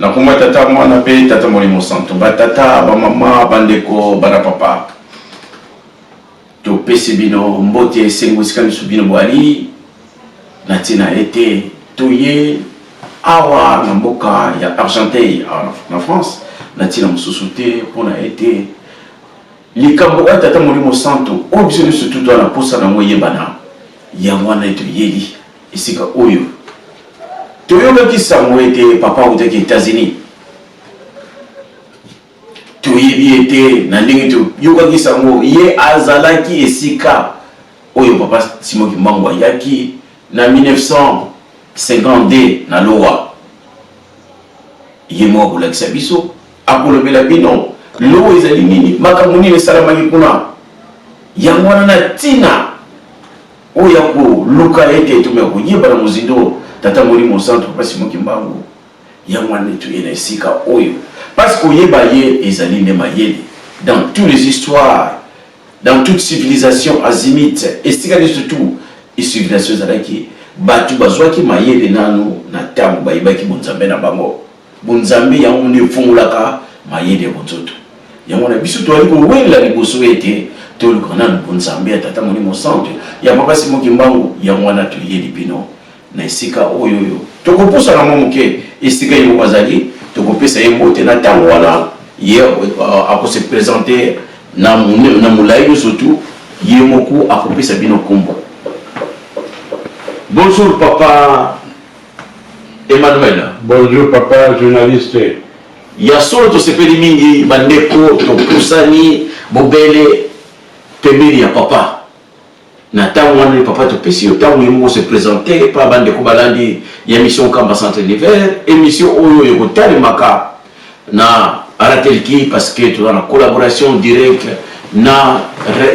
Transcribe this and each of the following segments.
Na kuma tata mwana pe tata molimo santo. Ba tata, ba mama, bandeko, bana papa. To pesi bino mbote sengusika misubino bwali. Natina été toye awa na mboka ya Argenteuil na France. Natina msusute pona été likambo tata molimo santo. Obisoni surtout na posa na moye bana. Ya mwana eto yeli isika oyo. Toyoka ki samwete papa ou teke États-Unis. Toyebi ete na ndenge to yoka ki samwo ye azalaki esika oyo papa Simon Kimbangu yaki na 1952 na lowa. Ye mo ko lakisa biso akolobela bino lo ezali nini makamuni ne salamaki kuna. Yango na tina oya ko luka ete tume ko yeba na muzindo tata molimo santo papa Simon Kimbangu ya mwana tu yena sika oyo parce que yeba ye ezali ne mayele dans toutes les histoires dans toute civilisation azimite et sika surtout et civilisation zalaki batu bazwaki mayele nanu na tamu bayibaki bonzambe na bango bonzambe ya on fungulaka mayele bonzoto ya mwana biso to ali ko wela liboso ete to le grand bonzambe tata molimo santo ya papa Simon Kimbangu ya mwana tu yeli bino na esika oyo yo tokopusa na momuke esika yo wazali tokopesa ye mbote na tango wana ye ako se présenter na mulayi surtout ye moku akopesa bino kombo. Bonjour papa Emmanuel. Bonjour papa journaliste. Ya solo to sepeli mingi bandeko topusani bobele pembeni ya papa. Na tango wana papa to pesi yo tango yimo se présenter pa bande ko balandi ya mission Kamba Centre l'hiver émission oyo yo kotali maka na aratelki parce que tu as la collaboration directe na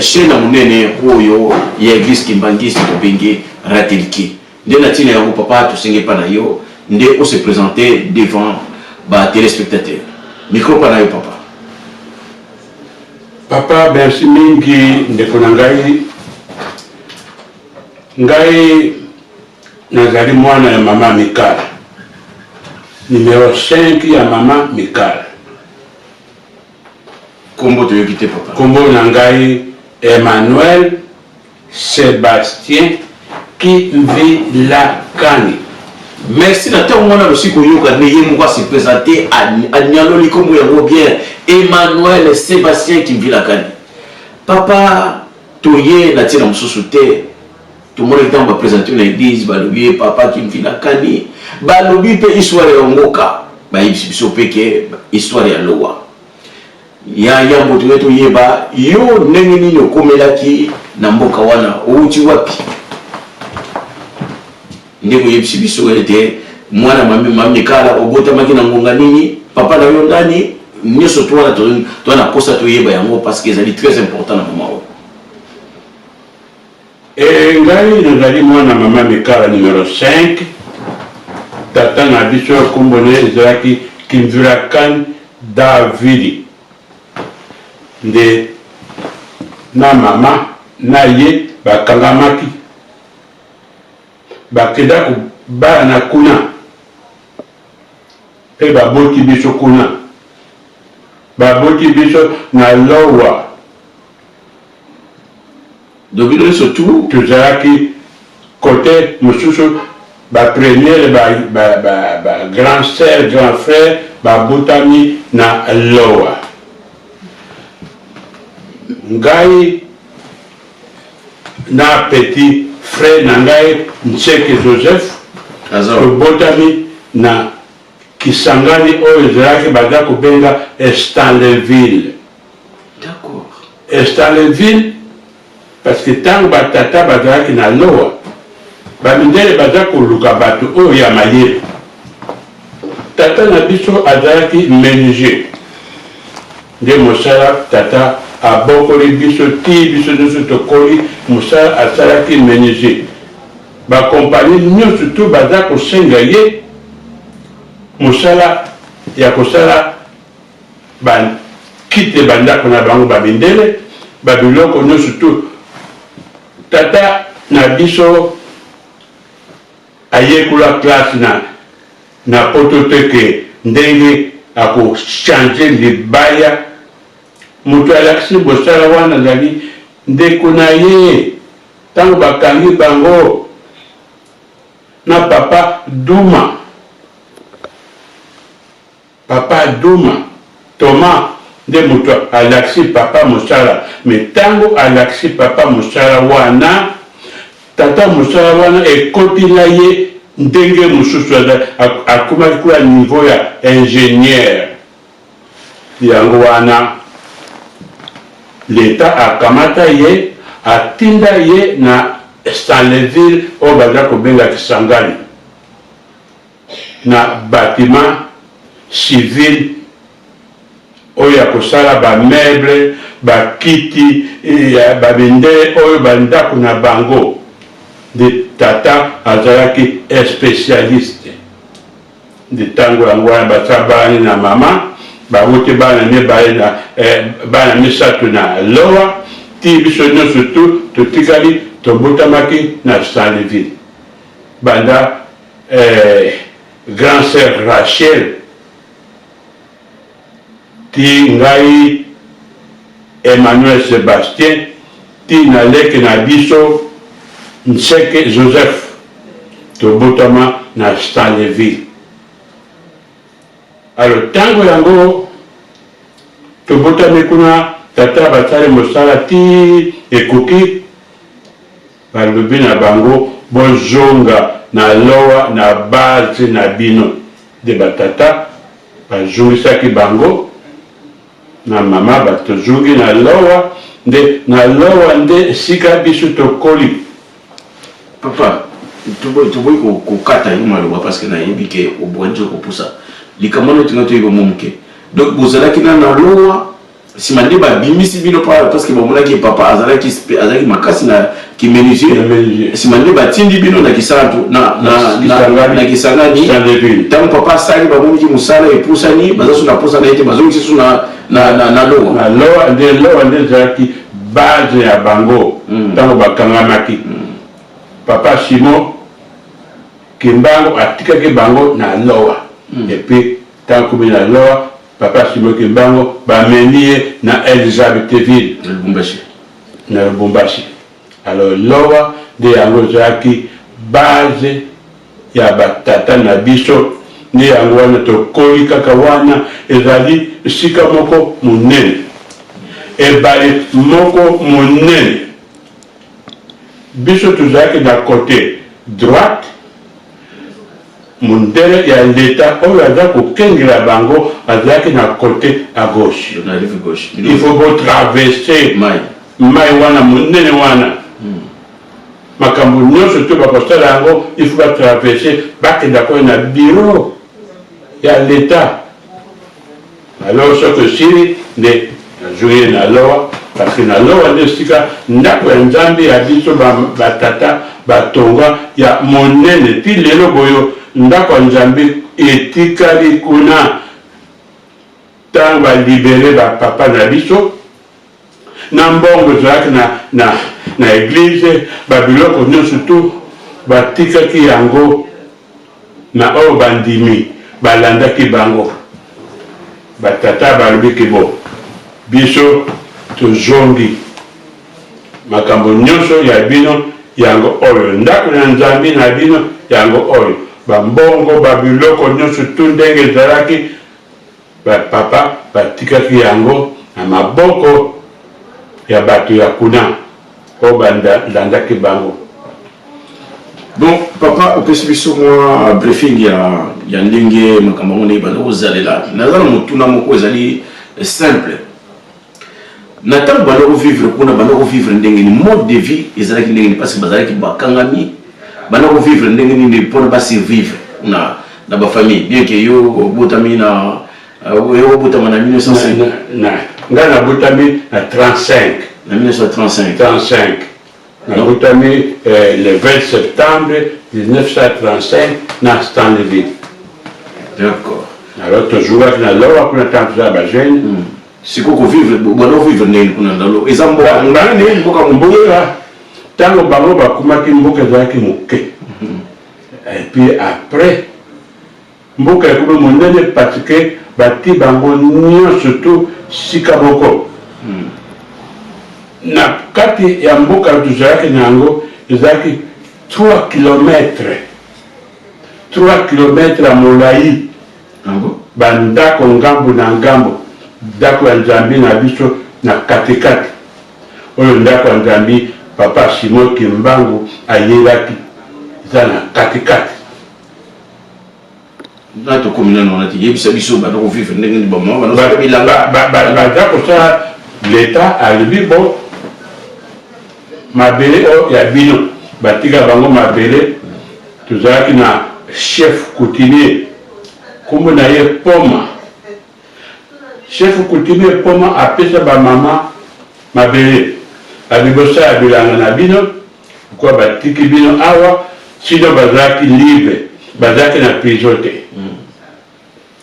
chaîne munene oyo ya église Kimbangisi to bengi aratelki de na tina yo papa to senge pa na yo nde o se présenter devant ba téléspectateurs micro pa na yo papa. Papa merci mingi ndeko na ngai nazali mwana ya mama Mikal numéro 5 ya mama Mikal. Kombo to yokite papa. Kombo na ngai Emmanuel Sébastien Kivilakani. Merci na tango mwana losiko yoka ne yemo kwa se présenter à Nialoli kombo ya bien Emmanuel Sébastien Kivilakani. Papa toye na tina msusute tout le monde va présenter une église, balobi papa qui me fait la cani, balobi pe histoire ya ngoka, ba ibiso peke histoire ya lowa. Ya moto wetu yeba yo ndenge nini okomelaki na mboka wana outi wapi. Ndeko yebisibiso ete mwana mami kala obota makina ngonga nini papa na yo ndani nyoso twana twana kosa to yeba yango parce que c'est très important na moment. Et ngai nazali mwana mama Mikala numéro 5 tata na biso kombone ezalaki Kimvilakani Davidi nde na mama na ye bakangamaki bakenda bana kuna pe baboti biso kuna baboti biso na lowa. Dobino surtout tozalaki côté mosusu première grand sœur grand frère babotami na lowa. Ngai na petit frère na ngai Ntseke Joseph tobotami na Kisangani oyo ezalaki baza kobenga Stanleyville. D'accord. Stanleyville parce que tant batata bazalaki na lowa bamindele baza koluka bato oyo ya mayele. Tata na biso azalaki menuisier nde mosala tata abokoli biso ti biso nyonso tokoli mosala asalaki menuisier. Bakompani nyonso to baza kosenga ye mosala ya kosala bakite bandako na bango bamindele babiloko nyonso to. Tata na biso ayekula classe na poto teke ndenge changer libaya moto alakisi bosala wana azali ndeko na ye ntango bakangi bango na papa Duma Thomas nde moto alakisi papa mosala me ntango alakisi papa mosala wana tata mosala wana ekotila ye ndenge mosusu akomaki kula niveau ya ingénieur yango wana leta akamata ye atinda ye na Stanleyville oyo baza kobenga Kisangani na bâtiment civil oyo ya kosala bameuble bakiti babendele oyo bandako na bango de tata azalaki spécialiste de ntango yango wana basa bana na mama bawuti bana mibale na bana misato na lowa ti biso nyonso tu totikali tobotamaki na Stanleyville banda grand sœur Rachel ti ngai Emmanuel Sébastien ti naleki na biso Nseke Joseph tobotama na Stanleyville. Alors tango yango tobotami kuna tata basali mosala ti ekoki balobi na bango bozonga na lowa na base na bino de batata bazongisaki bango na mama batozongi na lowa nde sika biso tokoli. Papa, tu vois qu'on kata yo maloba parce que na yebike au bonjo ko pusa. Likamano tingato yo momke. Donc bozala kina na lowa simande ba bimisi bino parce que bomona ki papa azalaki makasi na ki menuisier. Simande ba tindi bino na kisanto na kisangani. Tant papa sali ba momki musala e pusani bazasu na pusa na ite bazongi su na lowa. Na lowa nde zaki base ya bango. Tango bakangamaki. Papa Simon Kimbango atikaki bango na lowa et puis tant que na lowa papa Simon Kimbango bamenie na Elizabethville na Lubumbashi. Alors lowa de yango zaki base ya batata na biso ni yango wana tokoli kaka wana ezali sika moko munene ebale moko munene. Biso tozalaki na côté droite mundele ya l'État oyo aza kokengela bango azalaki na côté à gauche. Il faut go traverser mai wana munene wana makambo nyonso to bakosala yango il faut batraverser bakenda koyo na bureau ya l'État. Alors soki sili nde nazwi na lowa parce que na lowa nde sika ndako ya nzambe ya biso batata batonga ya monene ti lelo boyo ndako ya nzambe etikali kuna ntango balibere bapapa na biso na mbongo ezalaki na eglize babiloko nyonso tu batikaki yango na oyo bandimi balandaki bango batata balobiki bo biso tozongi makambo nyonso ya bino yango oyo ndako na nzambe na bino yango oyo bambongo babiloko nyonso tu ndenge ezalaki bapapa batikaki yango na maboko ya bato ya kuna oyo balandaki bango. Donc papa opesi biso mwa briefing ya ndenge makambo ngo ne bana ozalela nazala motuna moko ezali simple na tango bana vivre kuna bana vivre ndenge ni mode de vie ezalaki ndenge ni parce que bazalaki bakangami bana vivre ndenge ni pour ba survivre na ba famille bien que yo botami na yo botama na 1905 ngana botami na 35 na 1935 na botami le 20 septembre 1935 na Stanleyville. D'accord. Alors toujours avec la loi pour attendre la bagène. Si vous vivre, vous vivre nel kuna ndalo. Ezambo ngane mboka mboka tango bango bakuma ki mboka zaki moke. Et puis après mboka ekomi monene parce que bati bango nyonso tu sika moko na kati ya mboka tozalaki na yango ezalaki 3 km ya molai bandako ngambo na ngambo ndako ya nzambi na biso na katikati oyo ndako ya nzambi papa Simon Kimbangu ayelaki eza na katikati nato kominana wana ti yebisa biso bana ko vivre ndenge ni bama bana ko bilanga baza kosala l'état alobi bo mabele oyo ya bino batika bango mabele tozalaki na chef coutumier kombo na ye Poma chef coutumier Poma apesa bamama mabele abibosala bilanga na bino kwa batiki bino awa sino bazalaki libre bazalaki na prison te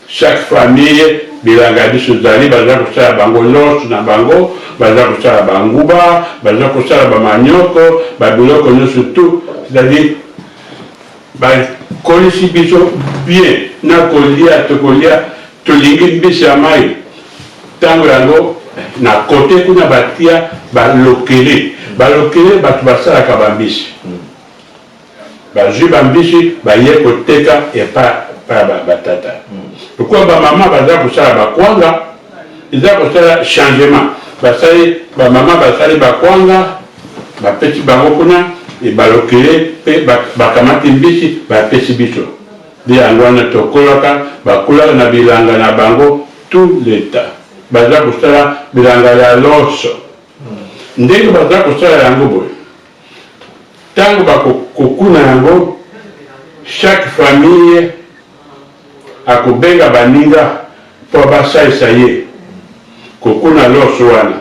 chaque famille bilanga biso zali baza kosala bango loso na bango baza kosala banguba baza kosala bamanioko babiloko nyonso tu c'est-à-dire bakolisi biso bien na kolia tokolia tolingi mbisi ya mai ntango yango na kote kuna batia balokele bato basalaka bambisi bazwi bambisi baye koteka epa batata pourquoi bamama baza kosala bakwanga eza kosala changement basali bamama basali bakwanga bapesi bango kuna balokele mpe bakamati mbisi bapesi biso nde yango wana tokolaka bakolaka na bilanga na bango tout l'état baza kosala bilanga ya loso ndenge baza kosala yango boye ntango bakokuna yango chaque famille akobenga baninga mpo basalisa ye kokuna loso wana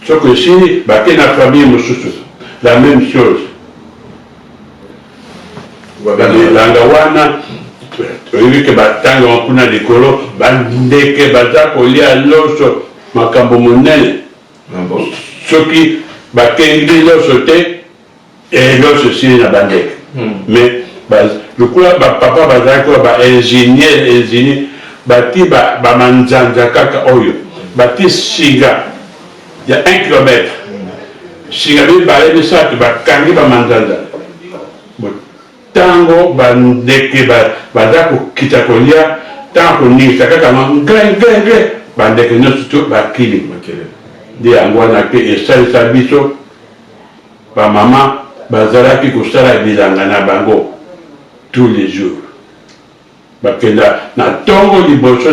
soki esili bake na famille mosusu la même chose bilanga wana oyebi ke batanga kuna likolo bandeke baza kolia loso makambo monene soki bakengi loso te loso esili na bandeke mais lokola bapapa bazalaki oyo baingénieur bati bamanzanza kaka oyo bati singa ya 1 kilometre singa mibale misato bakangi bamanzanza ntango bandeke baza kokita kolia ntango koningisa kaka ngre bandeke nyonso to bakili nde yango wana mpe esalisa biso bamama bazalaki kosala bilanga na bango tous les jours bakenda na ntongo liboso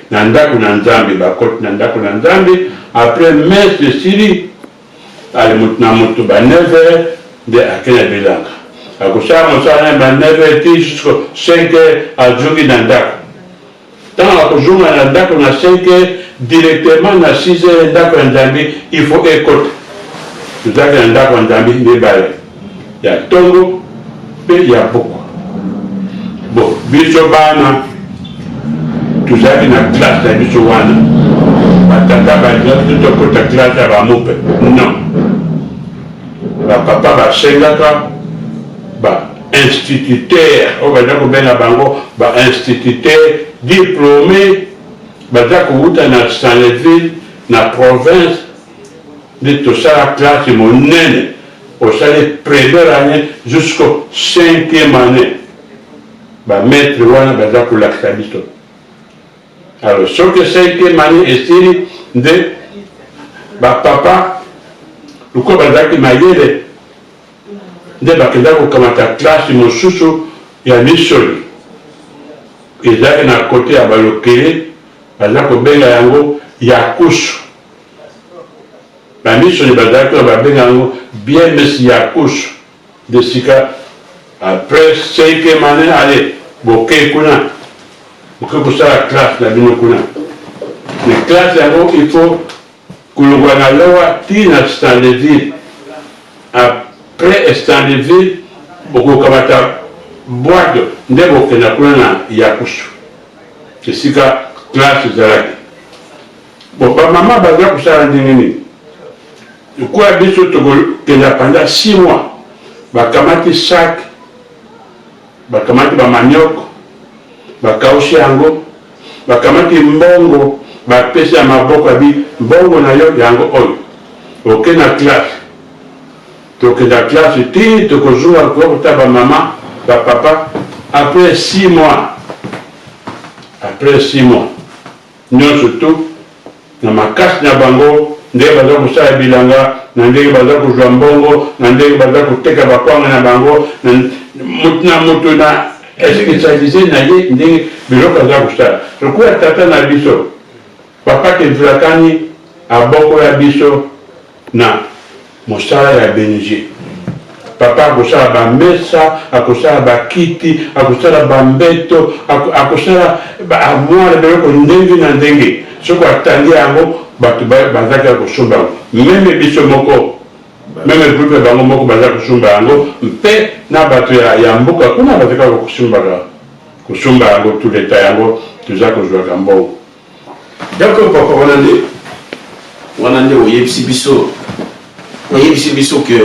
na ndako na nzambe bakoti na ndako na nzambe après messe esili ale moto na moto ba 9h nde akenda bilanga akosala mosala ba 9h ti jusqu'au 5h azongi na ndako ntango akozonga na ndako na 5h directement na 6h ndako ya nzambe il faut ekota tozalaki na ndako ya nzambe mibale ya ntongo mpe ya boko bon biso bana tozalaki na classe na biso wana batata bazalaki tokota classe ya bamope non bapapa basengaka bainstituteur oyo baza kobenga bango bainstituteur diplômé baza kowuta na Saint-Léville na province nde tosala classe monene osali première année jusqu'au 5e année bamaître wana baza kolakisa biso alors soki 5e année esili nde bapapa lokola bazalaki mayele nde bakenda kokamata classe mosusu ya misoli ezalaki na kote ya balokele baza kobenga yango yakusu bamisoli bazalaki oyo babenga yango bien mesi yakusu de sika après 5e année ale boke kuna boke kosala classe na bino kuna mais classe yango il faut kolongwa na lowa ti na Saint-Léville après Saint-Léville bokokamata boite nde bokenda kuna na yakusu esika classe ezalaki bon bamama baza kosala ndenge nini ikoya biso tokokenda pendant 6 mois bakamati sac bakamati bamanioko bakaushi yango bakamati mbongo bapesi ya maboko abi mbongo na yo yango oyo oke na classe tokenda classe ti tokozwa kokota bamama bapapa après 6 mois nyonso tu na makasi na bango ndenge baza kosala bilanga na ndenge baza kozwa mbongo na ndenge baza koteka bakwanga na bango na moto na especialize na ye ndenge biloko aza kosala lokola tata na biso papa kevilakani abokola biso na mosala ya bénégie papa akosala bamesa akosala bakiti akosala bambeto akosala baarmoire biloko ndenge na ndenge soki atandi yango bato bazaki ya kosomba yango meme biso moko meme groupe bango moko baza kosomba yango mpe na bato ya mboka kuna bazaka kosomba yango tout leta yango toza kozwaka mbongo. D'accord papa wana nde oyebisi biso ke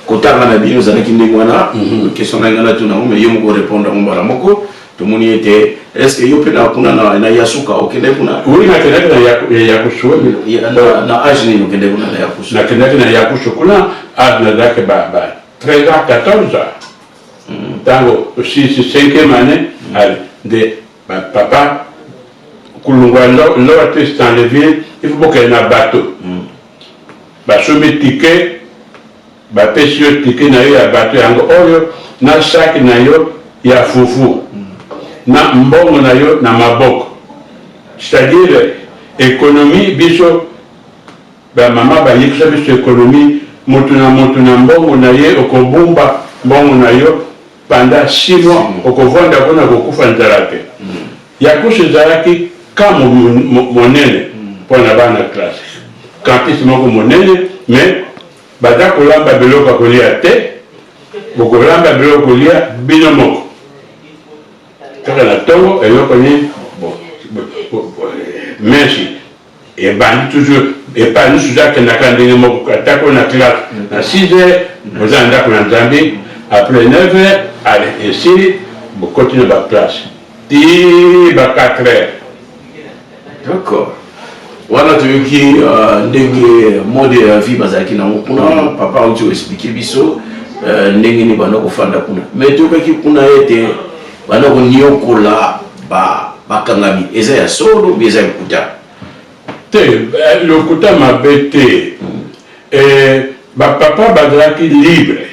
kotanga na bino ozalaki ndenge wana question na ngai natuna ngo me yo moko répondre ngo mbala moko tomoni ete est-ce que yo mpe na kuna na yasuka okende kuna? Oui, nakendaki na yakusu na age nini okende kuna na yakusu? Nakendaki na yakusu kuna age nazalaki ba 13 ans 14 ans ntango 5e année de papa kulungwa lowa te dans les villes il faut bokende na bateau basomi tike bapesi yo tike na yo ya bateau yango oyo na saki na yo ya fufu na mbongo na yo na maboko, c'est-à-dire économie biso bamama bayekisa biso économie motu na mbongo na ye okobumba mbongo na yo pendant 6 mois okovanda mpona kokufa nzala te. yakusu ezalaki ka monene mpona bana classe campus moko monene mais baza kolamba biloko ya kolia te bokolamba biloko kolia bino moko kaka na ntongo eloko nini menshi ebandi toujours epai nyonso ozakendaka ndenge moko atako na classe na 6 heures oza na ndako na nzambe après 9 heures ale esili bokoti na baclasse ti ba 4 heures. D'accord. Wana toyoki ndenge mode ya vie bazalaki nango kuna papa auti oexplike biso ndenge ni bana kofanda kuna mais tokaki kuna ete bana koniokola bakangami eza ya solo bi eza lokuta te lokuta mabe te bapapa bazalaki libre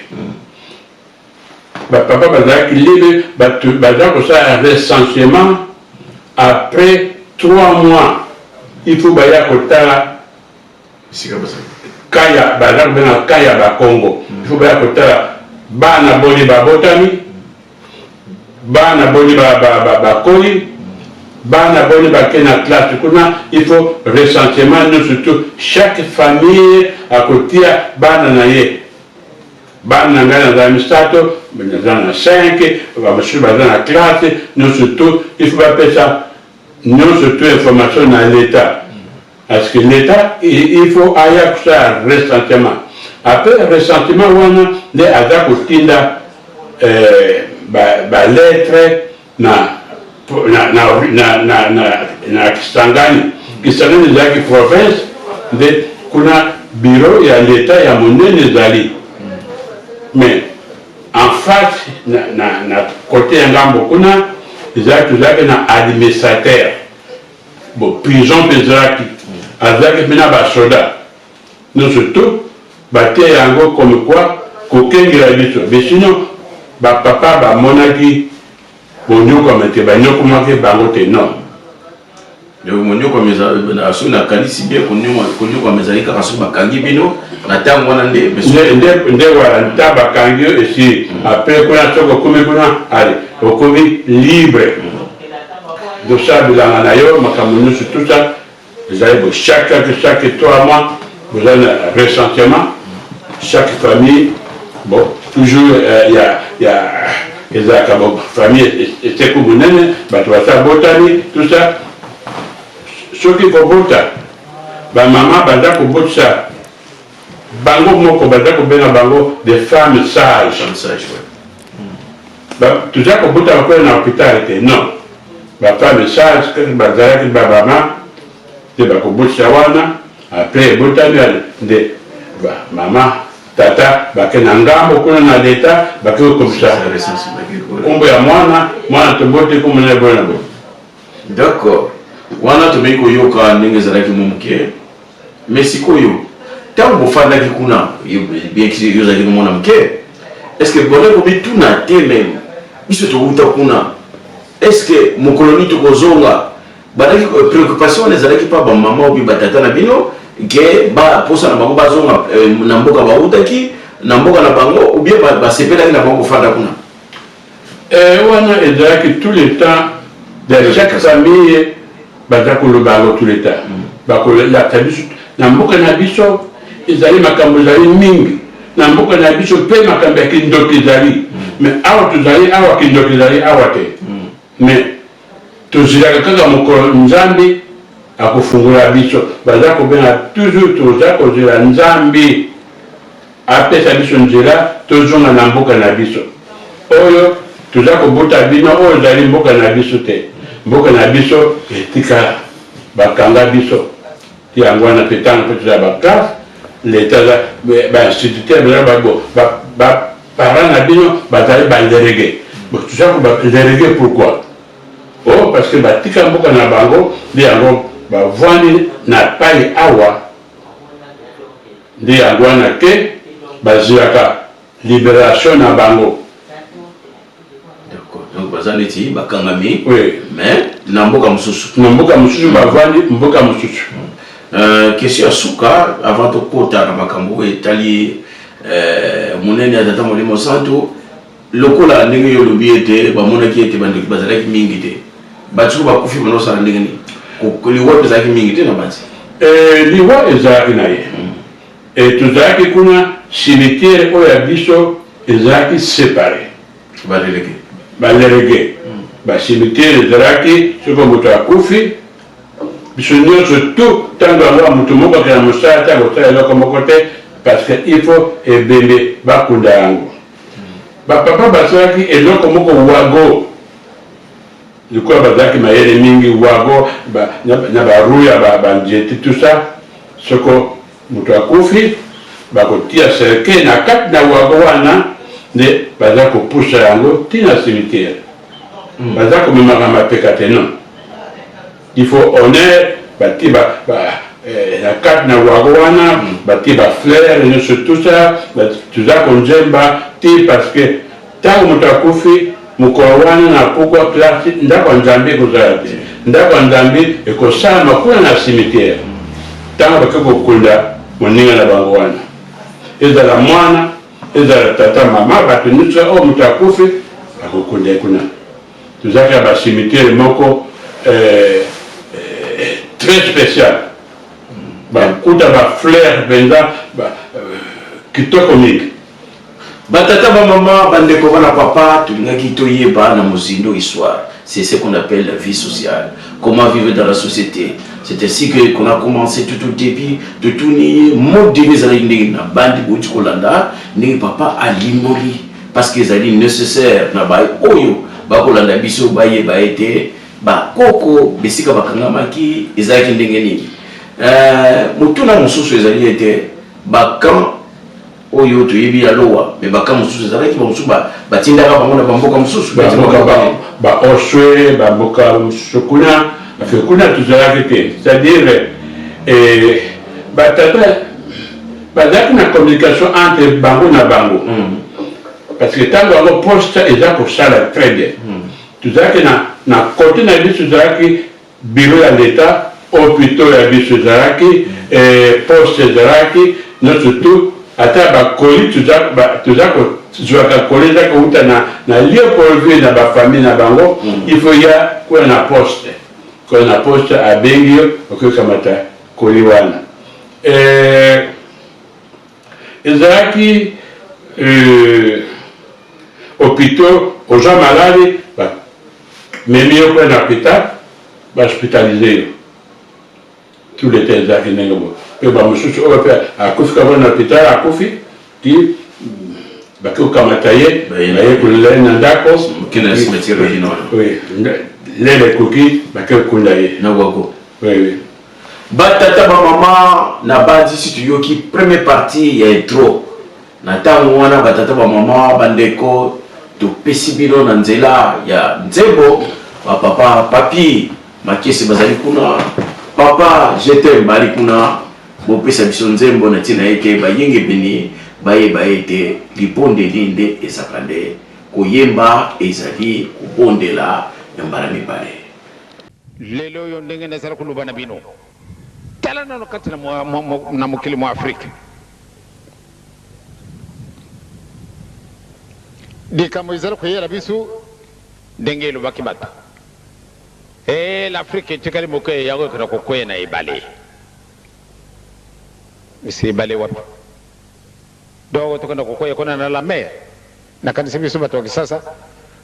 bapapa bazalaki libre baza kosala recensement après 3 mois il faut baya kotala kaya baza kobenga kaya bakongo il faut baya kotala bana boni babotami bana boni bakoli bana boni bake na classe kuna il faut recensement no surtout chaque famille akotia bana na ye bana na ngai naza misato naza na 5 bamosusu baza na classe no surtout il faut bapesa nyonso tu information na l'état parce que l'état il faut aya kusala recensement après recensement wana nde aza kotinda balettre na Kisangani ezalaki province nde kuna bureau ya l'état ya monene ezali mais en face na côté ya ngambo kuna ezalaki na administrateur prison mpe ezalaki azalaki mpe na basoda no surtout batie yango comme quoi kokengela biso mais sinon bapapa bamonaki bonyokoma te banyokomaki bango te non soki nakanisi bien konyokoma ezali kaka soki bakangi bino na ntango wana nde wala nta bakangi yo esi apres kuna soki okomi kuna ale okomi libre dosala bilanga na yo makambo nyonso tout ça ezali bo chaque 3 mois boza na recensement chaque famille bon toujours ezalaka bo famille eteko monene bato basa botani tout ça soki kobota bamama baza kobotisa bango moko baza kobenga bango des femmes sages tuza kobuta bakwela na hôpital te non bapa message kaka bazalaki babama te bakobotisa wana après ebotami nde mama tata bake na ngambo kuna na leta bake kokomisa kombo ya mwana tobote kombo na boye na boye. D'accord, wana tomei koyoka ndenge ezalaki momuke mais sikoyo ntango bofandaki kuna bien yo ozalaki mwana moke est ce que bone komituna te meme biso tokouta kuna est ce que mokoloni tokozonga badaki préoccupation wana ezalaki mpa bamama obi batata na bino ke baposa na bango bazonga na mboka bautaki na mboka na bango ou bien basepelaki na bango kofanda kuna? Wana ezalaki tout le temps dans chaque famille baza koloba yango tout le temps bakolata biso na mboka na biso ezali makambo ezali mingi na mboka na biso mpe makambo ya kindoki ezali mais awa tozali awa kindoki ezali awa te mais tozilaka kaka mokolo nzambe akofungula biso baza kobenga toujours toza kozela nzambe apesa biso nzela tozonga na mboka na biso oyo toza kobota bino oyo ezali mboka na biso te mboka na biso etika bakanga biso ti yango wana mpe ntango mpe toza baklasse leta bainstituteur baparent na bino bazali balerege toza kobalerege pourquoi oh parce que batika mboka na bango nde yango bavwandi na pai awa nde yango wana te bazwaka libération na bango. Donc baza neti bakangami oui mais na mboka mosusu bavandi mboka mosusu. Question ya suka avant tokota na makambo etali monene ya tata molimo santo lokola ndenge yo lobi ete bamonaki ete bandeko bazalaki mingi te batiko bakufi banosala ndenge nini liwa ezalaki mingi te na bati? Liwa ezalaki na ye tozalaki kuna cimetière oyo ya biso ezalaki séparé balerege bacimetière ezalaki soki moto akufi biso nyonso tu ntango yango moto moko akena mosala te akosala eloko moko te parce que il faut ebembe bakunda yango bapapa basalaki eloko moko wago likola bazalaki mayele mingi wago na baruya banzete tout ça soko moto akufi bakotia serke na kati na wago wana nde baza kopusa yango tina cimetière baza komemaka mapeka te non il faut honneur bati na kati na wago wana bati bafleur nyonso tout ça tuza konzemba ti parce que ntango moto akufi mokolo wana na pokwa place ndako ya nzambe ekozala te ndako ya nzambe ekosalama kuna na cimetière ntango bake kokunda moninga na bango wana ezala mwana ezala tata mama bato nyonso oyo moto akufi akokunda kuna tozalaka bacimetière moko très spécial bakuta bafleur mpenza kitoko mingi batata bamama bandeko bana papa tulingaki toyeba na mozindo histoire c'est ce qu'on appelle la vie sociale comment vivre dans la société c'est ainsi que qu'on a commencé tout au début de tout ni mode de ezalaki ndenge na bandi bouti kolanda ndenge papa alimoli parce que ezali nécessaire na bai oyo bakolanda biso bayeba ete bakoko besika bakangamaki ezalaki ndenge nini motuna mosusu ezali ete bakan oyo toyebi ya lowa mais bakan mosusu ezalaki bamosusu batindaka bango na bamboka mosusu baoswe bamboka mosusu kuna afe kuna tozalaki te c'est-à-dire batata bazalaki na communication entre bango na bango parce que ntango yango poste eza kosala très bien tozalaki na côté na biso ezalaki bureau ya l'état hôpitaux ya biso ezalaki poste ezalaki nyonso tu ata bakoli toza kozwaka koli eza kouta na lieu polvi na bafamille na bango il faut ya kuna na poste kuna na poste abengi yo okokamata koli wana ezalaki hôpitaux aux gens malades memi yo kuna na hôpital bahospitalize yo tout le temps ezalaki ndenge bo mpe bamosusu oyo mpe akufi kabo na hôpital akufi ti bakokamata ye baye kolela ye na ndako kina cimetière régional lele ekoki bakokunda ye na wako oui batata bamama na bandi si tuyoki première partie ya intro na ntango wana batata bamama bandeko topesi bino na nzela ya nzembo bapapa papi makesi bazali kuna papa je t'aime bali kuna bopesa biso nzembo na ntina eke bayenge beni bayeba ete libondeli nde ezaka nde koyemba ezali kobondela ya mbala mibale lelo oyo ndenge nazala koloba na bino tala nano kati na mokili mwa afrika likambo ezala koyela biso ndenge elobaki bato l'afrika etikali moke yango ekota kokwea na ebale esi ebale wapi donc tokenda kokwea kona na la mer nakanisa biso bato ya kisasa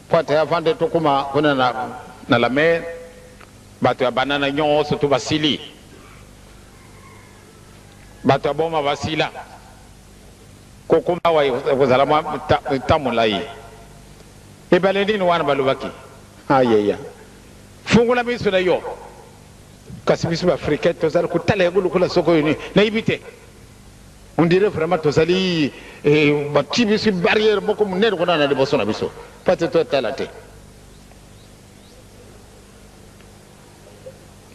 po ata avande tokuma kona na la mer bato ya banana nyonso to basili bato ya boma basila kokuma wa kozala mwa tamolai ebale nini wana balobaki ayeya fungula miso na yo kasi biso baafricain tozali kotala yango lokola soko oyo nayebi te on dirait vraiment tozali bati biso barrière moko monene kuna na liboso na biso pate totala te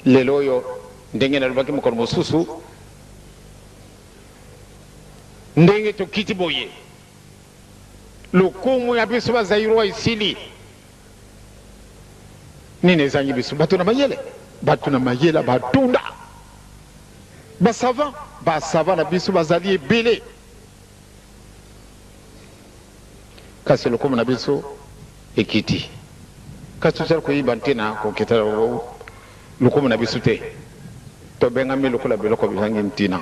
lelo oyo ndenge nalobaki mokolo mosusu ndenge tokiti boye lokumu ya biso bazairwa esili nini ezangi biso bato na mayele batunda basava na biso bazali ebele kasi lokumu na biso ekiti kasi tozali koyiba ntena kokita lokumu na biso te tobengami lokola biloko bizangi ntina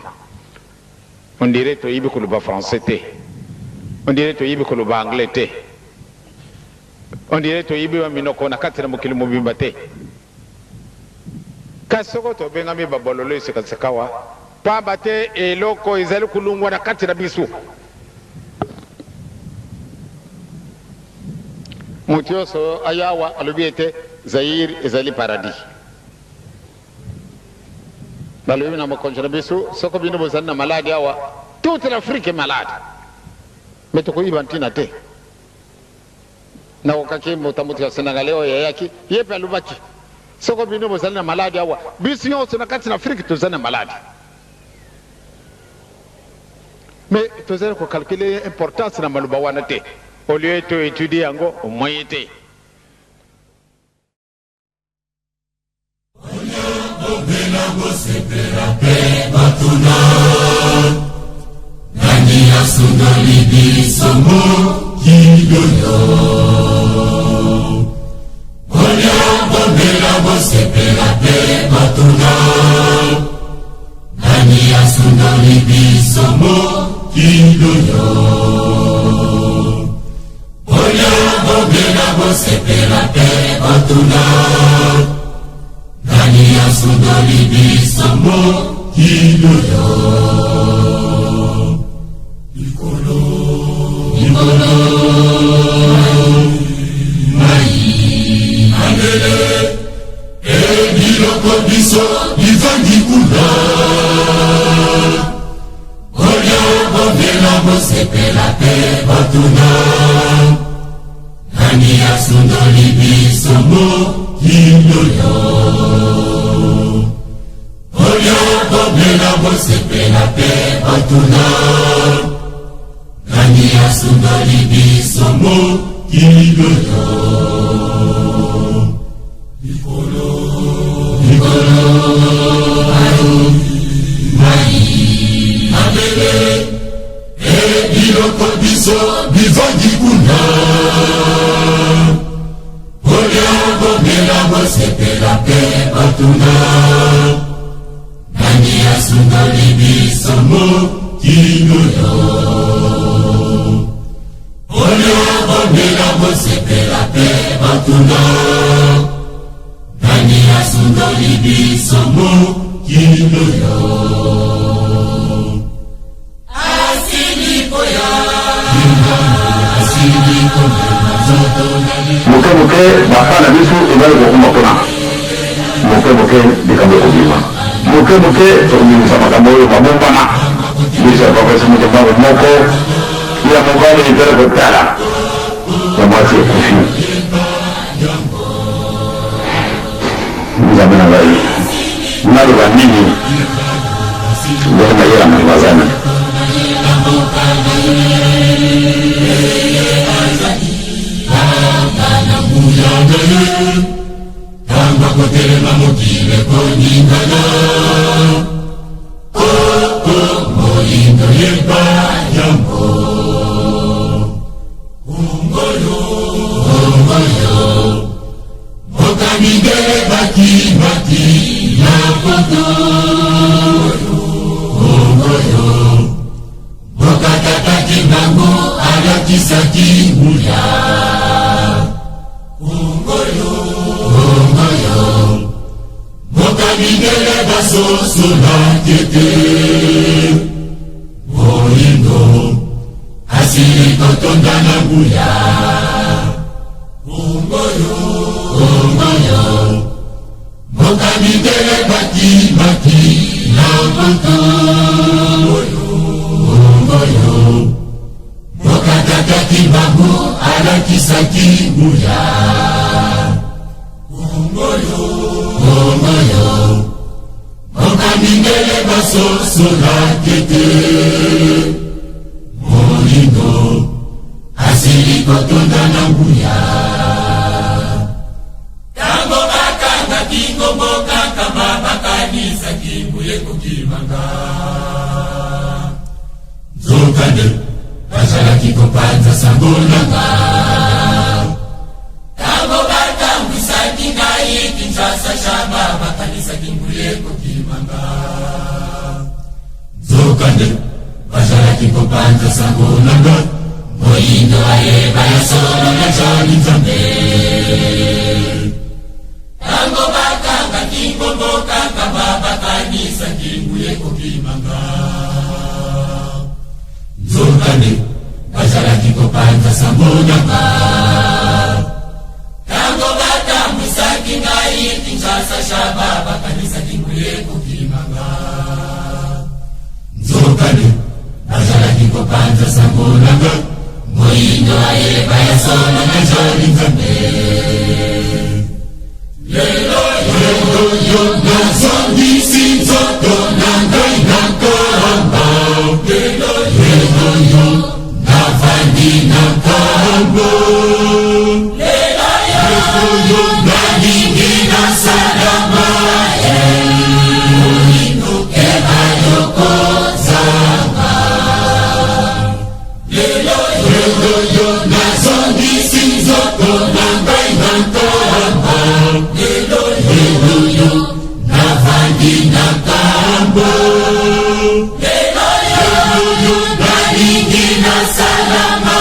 on dirait toyibi koloba français te on dirait toyibi koloba anglais te on dirait toyibi baminoko na kati na mokili mobimba te kasi soko tobengami babololo esekaseka wa pamba te eloko ezali kulungwa na kati na biso moto nyonso ayawa alobi ete Zaire ezali paradis balobi na mokonzi na biso soko bino bozali na maladi awa toute l'Afrique est malade mais tokoyiba ntina te nakokaki motambuti ya Senegal oyo yayaki ye mpe alobaki soko bino bozali na maladi awa biso nyonso na kati na Afrique tozali na maladi mais tozali kokalkule importance na maloba wana te au lieu to étudier yango omoye te nani asundoli bisomo kidoyo onya bombela bosepela pe batuna nani asundoli bisomo kidoyo onya bombela bosepela pe batuna nani asundoli bisomo kidoyo Nikolo mai andele biloko biso bivangi kuna oya bombela bosepela pe batuna nani asundoli bisomo kidoyo oya bombela bosepela pe batuna nani asundoli bisomo kidoyo Nikolo mai abele biloko biso bivangi kuna oya bombela bosepela pe batuna nani asundoli bisomo kidoyo oya bombela bosepela pe batuna nani asundoli bisomo kidoyo asili koya moke moke bafana biso ebali kokoma mpona moke moke likambo ekobima moke moke tokobimisa makambo oyo babombana biso ya bapesa moto mbango moko ya mobali ezali kotala ya mwasi ekufi nzambe na ngai naloba nini ndenge mayela mazana Tamba kotelema mokile koningana moyindo yeba jambo ungoyo mokamingele baki na poto ungoyo mokatataki bango alakisaki muya mokamingele basoso na tete moyindo asili kotonda na nguya ungoyo mokamingele baki na poto ungoyo mokatataki bango alakisaki nguya ungoyo mokamingele basoso na tete moyindo asili kotonda na nguya tango bakanga kingombo kakama bakanisa kimbuye kokimanga nzokande bazalaki kopanza sango nanga tango batambwisaki ngai kinshasa shaba bakanisa kimbuye kokimanga nzokande bazalaki kopanza sango nanga moyindo ayeba ya solo na jali nzambe tango bakanga kingombo kakama bakanisa kimbuye kokimanga nzokande bazalaki kopanza sango nanga tango batambwisaki ngai kinshasa shaba bakanisa kimbuye kokimanga nzokande bazalaki kopanza sango nanga moyindo ayeba ya solo na jali nzambe lelo yo nazongisi nzoto na ngai na nkamba lelo yo navandi na nkambo lelo yo nalingi na salama moyindo keba yokozanga lelo yo nazongisi nzoto na ngai na nkamba lelo yo navandi na nkambo lelo yo nalingi na salama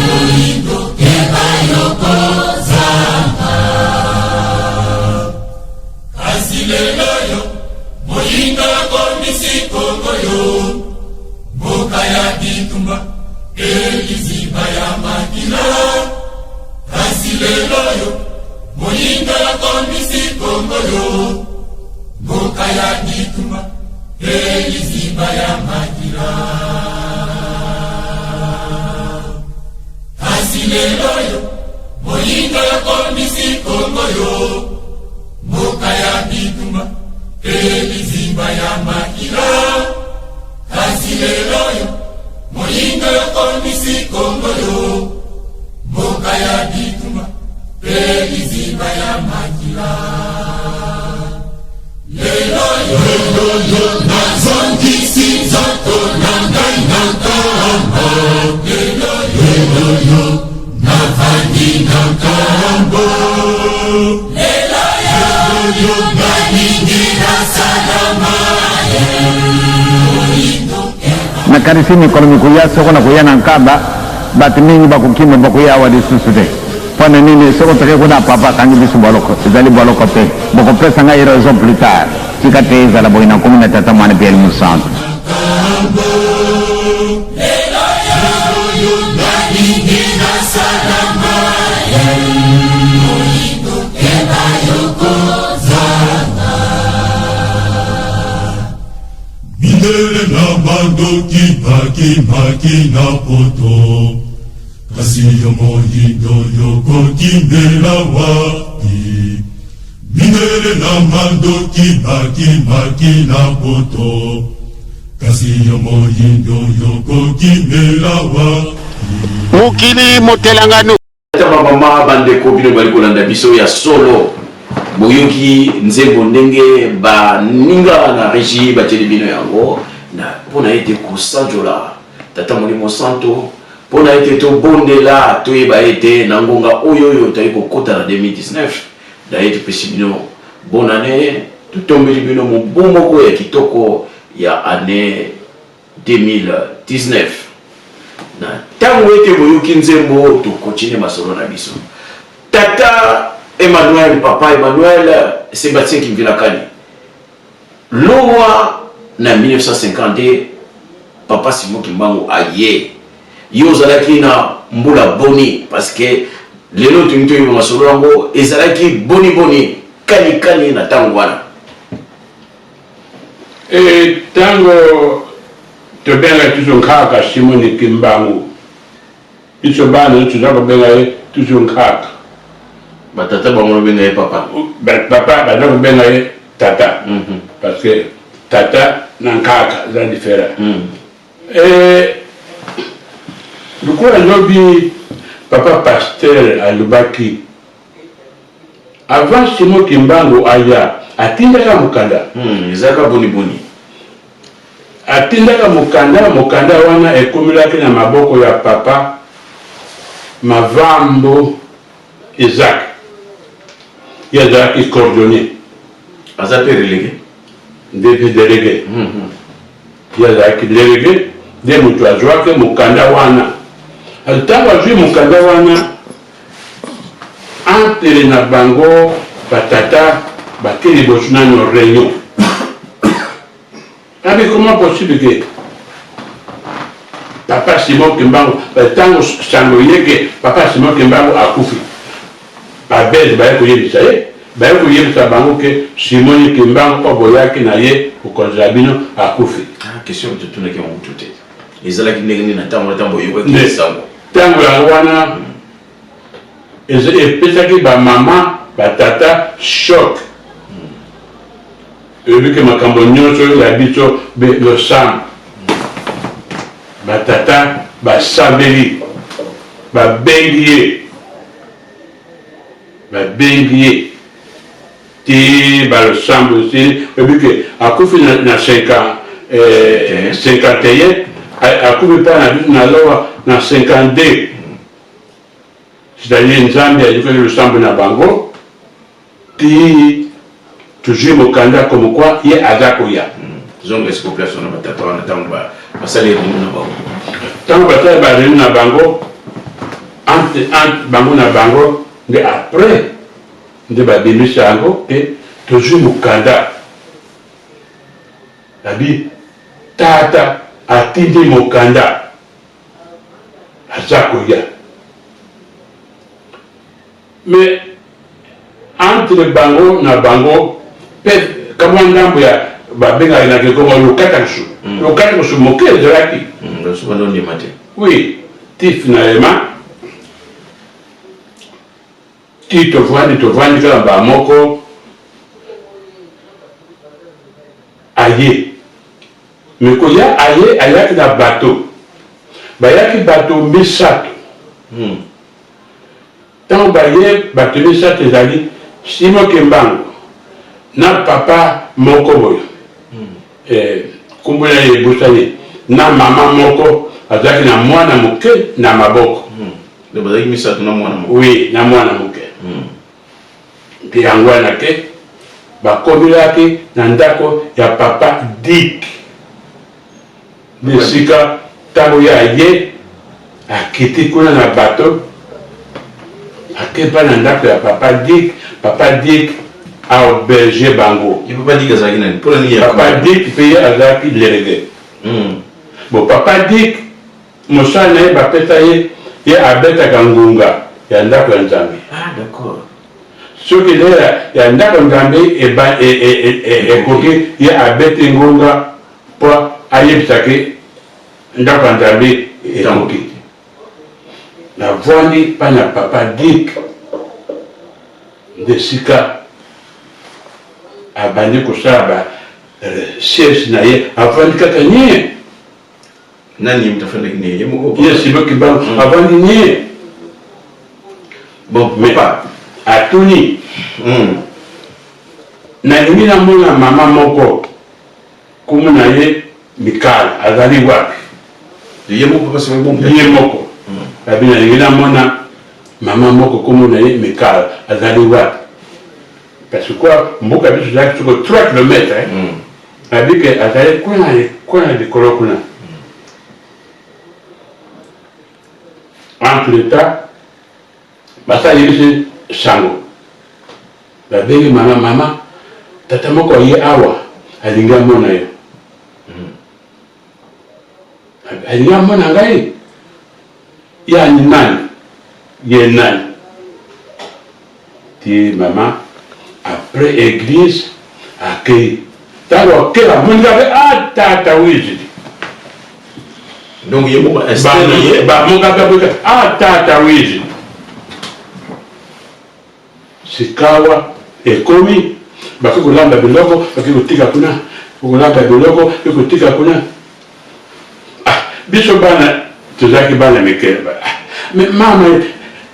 moyindo keba yokozanga kasi lelo yo moyindo akomisi kongo yo mboka ya bitumba eliziba ya makila kasi lelo yo moyindo akomisi kongo yo mboka ya bitumba eliziba ya makila kasi lelo yo moyindo akomisi kongo yo mboka ya bitumba eliziba ya makila kasi lelo yo moyindo akomisi kongo yo mboka ya bitumba eliziba ya makila lelo yo nazongisi nzoto na ngai na nkamba lelo yo navandi na nkambo lelo yo nalingi na salama na karisini kono mikuya soko na kuya na nkamba batu mingi bakukima bakuya wadi susu te pone nini soko teke kuna papa kangi bisu boloko izali boloko te boko pesa nga raison plus tard tika te izala boina kumi na tata mwane pia limu santo lelo yo nalingi Mindele na bandoki maki na poto kasi yo moyindo yokoki ndela wapi. Mindele na bandoki maki na poto kasi yo moyindo yokoki ndela wapi. Mukili motelangano mama bandeko bino bali kolanda biso ya solo boyoki nzembo ndenge baninga na régie bateli bino yango na pona ete kosanjola tata molimo santo pona ete tobondela toyeba ete na ngonga oyo toyei kokota na 2019 da ete pesi bino bonne année totombeli bino mobu moko ya kitoko ya année 2019 na tango ete boyoki nzembo tokontinue masolo na biso tata Emmanuel, papa Emmanuel, Sébastien Kimvilakani. Lowa na 1950, papa Simon Kimbangu aye. Yozalaki na mbula boni parce que lelo tunito yo masolo yango ezalaki boni kani na tango wana. Tango tobenga toujours kaka Simon Kimbangu. Biso bana tuzako benga toujours kaka. Batata bango benga papa. Papa badako benga tata. Parce que tata na kaka za différent. Le quoi lobi papa pasteur alubaki avant Simon Kimbangu aya atindaka mukanda. Ezaka boni. Atindaka mukanda wana ekomilaki na maboko ya papa Mavambo Isaac. Yazaki cordonnier. Azape relégué. Depuis délégué. Yazaki délégué. De mutuazwa ke mukanda wana. Altawa zui mukanda wana. Entre na bango batata bakeli bosuna no réunion. Mais comment possible que papa Simon Kimbangu, tango sangoye que papa Simon Kimbangu a koufi. Babel baye koyebisa ye baye koyebisa bango ke Simon Kimbangu oboyaki na ye okonzabino akufi. Question de tout qui ont tout été. Ezalaki ndenge na tambo yoko ki sango. Tango yango wana epesaki ba mama ba tata choc. Ke makambo nyonso ya biso le sang. Ba tata ba sabeli ba bengie bengie ti ba le sang aussi que a kufi na 51 a kufi pas na loa na 52 c'est-à-dire nzambe a dit le sang na bango ti toujours mokanda comme quoi ye azako ya zongo escopulation na batata wana tango ba basali na bango tango batata ba na bango entre bango na bango de après de babimisa yango et toujours mokanda abi tata atindi mokanda azako ya mais entre bango na bango peut kama ngambo ya babenga ina ke comme le katakusu moke ezalaki souvent on mate oui ti finalement ti tovandi kala ba moko aye mais ko ya aye ayaki na bateau bayaki bateau misato tant baye bateau misato ezali Simon Kimbangu na papa moko boyo kumbula ye busani na mama moko azaki na mwana moke na maboko le bazaki misato na mwana moke oui na mwana moke puis yango wana ke bakomelaki na ndako ya papa Dick nesika ntango ya ye akiti kuna na bato akepa na ndako ya papa Dick a auberger bango. Il ne peut pas dire que ça n'est pas le Papa Dick paye à la qui l'élève. Bon, papa Dick, mon sang n'est pas pétaillé, et à bête à Gangunga. ya ndako ya Nzambe. Ah, d'accord. Soki ya ndako Nzambe ekoki ye abeti ngonga po ayebisaki ndako Nzambe ekoki. Na vondi pana papa Dick de sika abandi kusaba siège na ye avandi kaka nye Nani mtafanya nini? Yemo ye sibo kibango avandi nye. Bon, papa atuni na lingi na mona mama moko kumu na ye Mikal azali wapi yemo papa c'est bon ye moko abi na lingi na mona mama moko kumu na ye Mikal azali wapi parce que quoi mboka biso zaki tuko 3 km abi ke azali kuna likolo kuna entre l'état basa yebisi sango babengi mama tata moko ye awa alingi amona yo alingi amona ngai ya ni nani ye nani ti mama après église akei talo kela mungabe tata wizi donc yemo installé ba mungabe tata wizi sikawa ekomi baki kolamba biloko baki kotika kuna kolamba biloko baki kotika kuna biso bana tozalaki bana mikele mama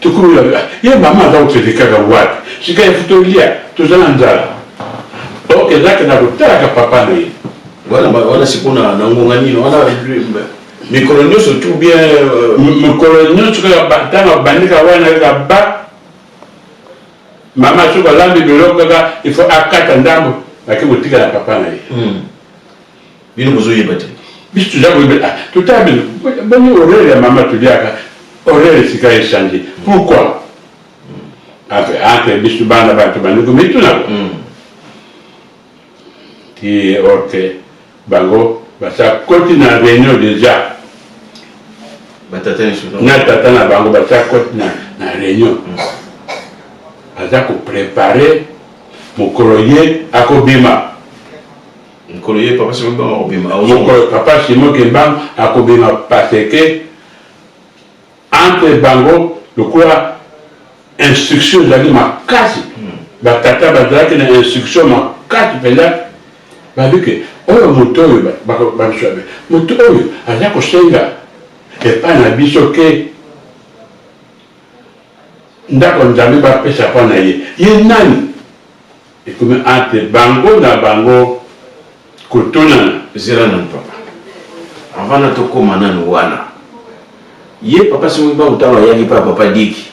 tukulu ye mama aza kopelikaka wapi sika efutolia tozala nzala ok ezalaki na kotalaka papa na ye wana sikuna na ngonga nini wana mikolo nyonso tout bien mikolo nyonso kaka ntango bandika wana kaka ba mama soki alambi biloko kaka il faut akata ndambo baki kotikala papa na ye bino bozoyeba te biso toza koyeba totala bino boni horaire ya mama toliaka horaire esika echange pourquoi entre biso bana bato bandeko mitunako ti orke bango basa koti na réunion déjà na tata na bango basa koti na réunion aza koprépare mokolo ye akobima mokolo ye papa Simon Kimbangu akobima mokolo papa Simon Kimbangu akobima parce que entre bango lokola instruction ezali makasi batata bazalaki na instruction makasi mpenza babike oyo moto oyo babisoabe moto oyo aza kosenga epai na biso ke ndako Nzambe bapesa mpo na ye nani ekomi entre bango na bango kotonana zela nani papa avant na tokóma nani wana ye papa Simon Kimbangu ntango ayaki mpa papa Diki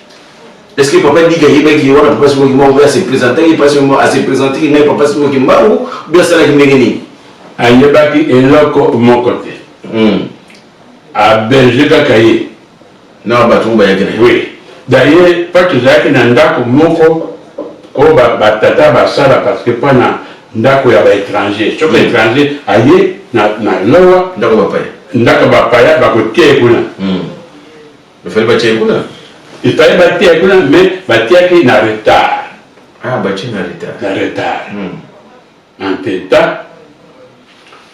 est-ce que papa Diki ayebaki wana papa Simon Kimbangu ase présentaki ase présentaki ngai papa Simon Kimbangu bi asalaki ndenge nini ayebaki eloko moko te aberge kaka ye na bato bayaki na ye oui d'ailleurs mpo tozalaki na ndako moko oyo batata basala parce que mpo na ndako ya baétranger soki étranger aye na lowa ndako bapaya bakotia kuna efali batia kuna efali batia kuna mais batiaki na retard batie na retard entre-temps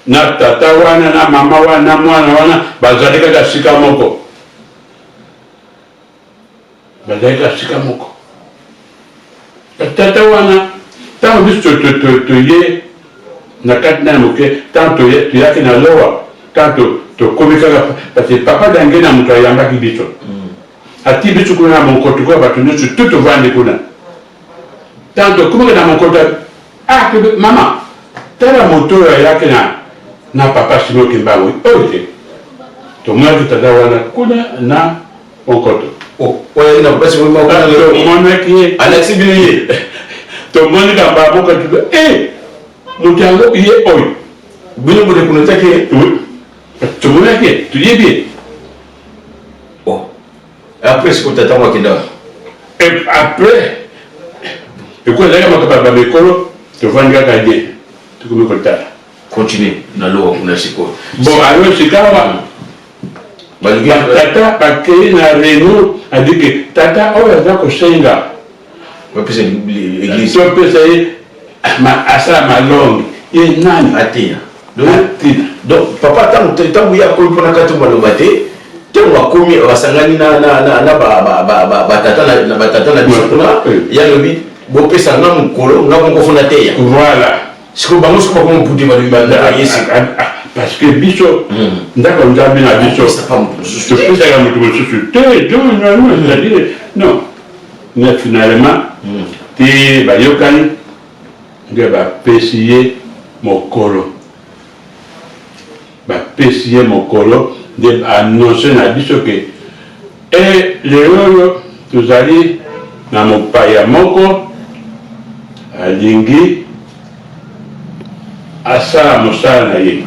na tata wana na mama wana na mwana wana bazali kaka sika moko tata wana ntango biso toye na kati na moke ntango toyaki na lowa ntango tokomi kaka parce que papa dange na moto ayambaki biso ati biso kuna na monkoto koya bato nyonso tu tovandi kuna ntango tokomaki na monkoto mama tala moto oyo ayaki na papa Simon Kimbangu oyo te tomonaki tata wana kuna na monkoto oyo na papa Simon Kimbangu tomonaki ye alexi bino ye tomoni kamba moko tuba moto yango ye oyo bino bode kuna taki tomonaki ye tuyebi ye après siko tata moko akenda après ekoki ezalaki makaba bamikolo tovandi kaka ye tokomi kotala continue na lowa kuna sikoyo bon alo sikawa tata bakei na réunion adi ke tata oyo aza kosenga topesa ye asala malongi ye nani atina atina donc papa ntango ye akomi mpona kati maloba te ntango akomi basangani na batata na biso kuna ye alobi bopesa nga mokolo nga mokofuna te ya voilà sikoyo bango siko bakoma mpute balobi bandayesi parce que biso ndako nzambe na biso topesaka moto mosusu te c'est-à-dire non mais finalement te bayokani nde bapesi ye mokolo nde annonce na biso ke lelo oyo tozali na mopaya moko alingi asala mosala na ye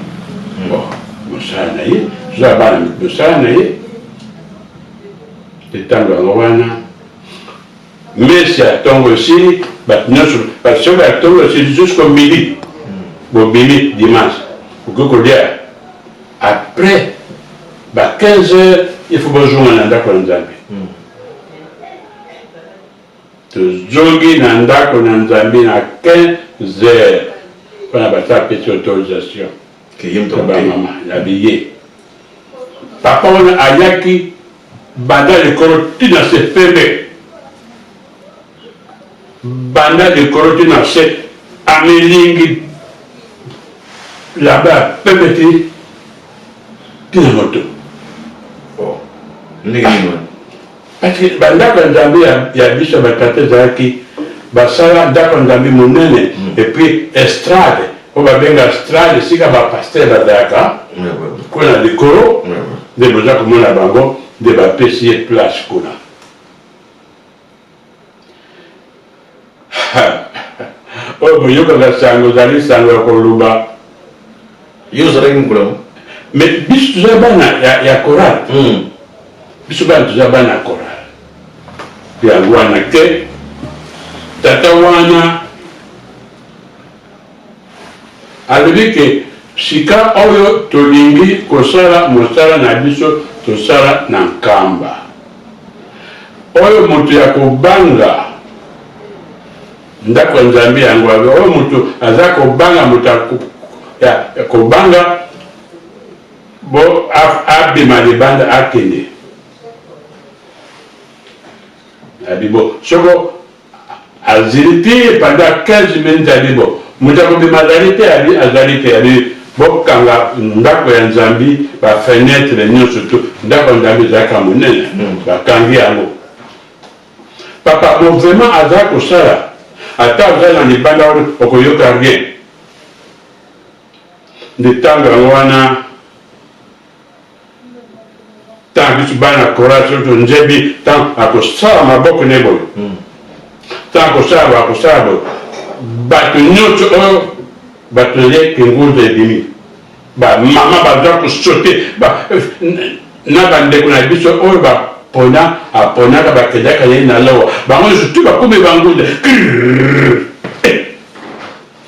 mosala na ye toza bana mosala na ye etango yango wana mesi atongo esili bato nyonso soki atongo esili jusqu'au midi bobimi dimanche okoki kolia après ba 15 heures il faut bozonga na ndako na nzambe tozongi na ndako na nzambe na 15 heures mpona bato apesi autorisation bamama ya biye papa wana ayaki banda likolo tina se pembe banda likolo tina se amelingi laba ya pembe ti tina moto parce que bandako ya nzambe ya biso batata ezalaki basala ndako ya nzambe monene epuis estrade po babenga estrade esika bapaster bazalaka kuna likolo nde boza komona bango nde bapesi ye place kuna oyo boyokaka sango ozali sango ya koluba yo ozalaki mokolo mais biso toza bana ya korale biso bana toza bana ya korale yango wana ke tata wana alobi ke sika oyo tolingi kosala mosala na biso tosala na nkamba oyo moto ya kobanga ndako ya nzambe yango abe oyo moto aza kobanga moto ya kobanga bo abima libanda akende abibo soko azili te pendant 15 minutes abibo moto akobima azali te abi bokanga ndako ya nzambi bafenetre nyonso to ndako ya nzambi ezalaka monene bakangi yango papa mo vraiment aza kosala ata oza na libanda oyo okoyoka rien nde ntango yango wana ntango biso bana korage soto nzebi ntango akosala maboko ne boyo ntango akosala boyo bato nyonso oyo bato yeke ngunza ebimi bamama baza kosote na bandeko na biso oyo aponaka bakendaka ye na lowa bango nyonso tu bakomi bangunza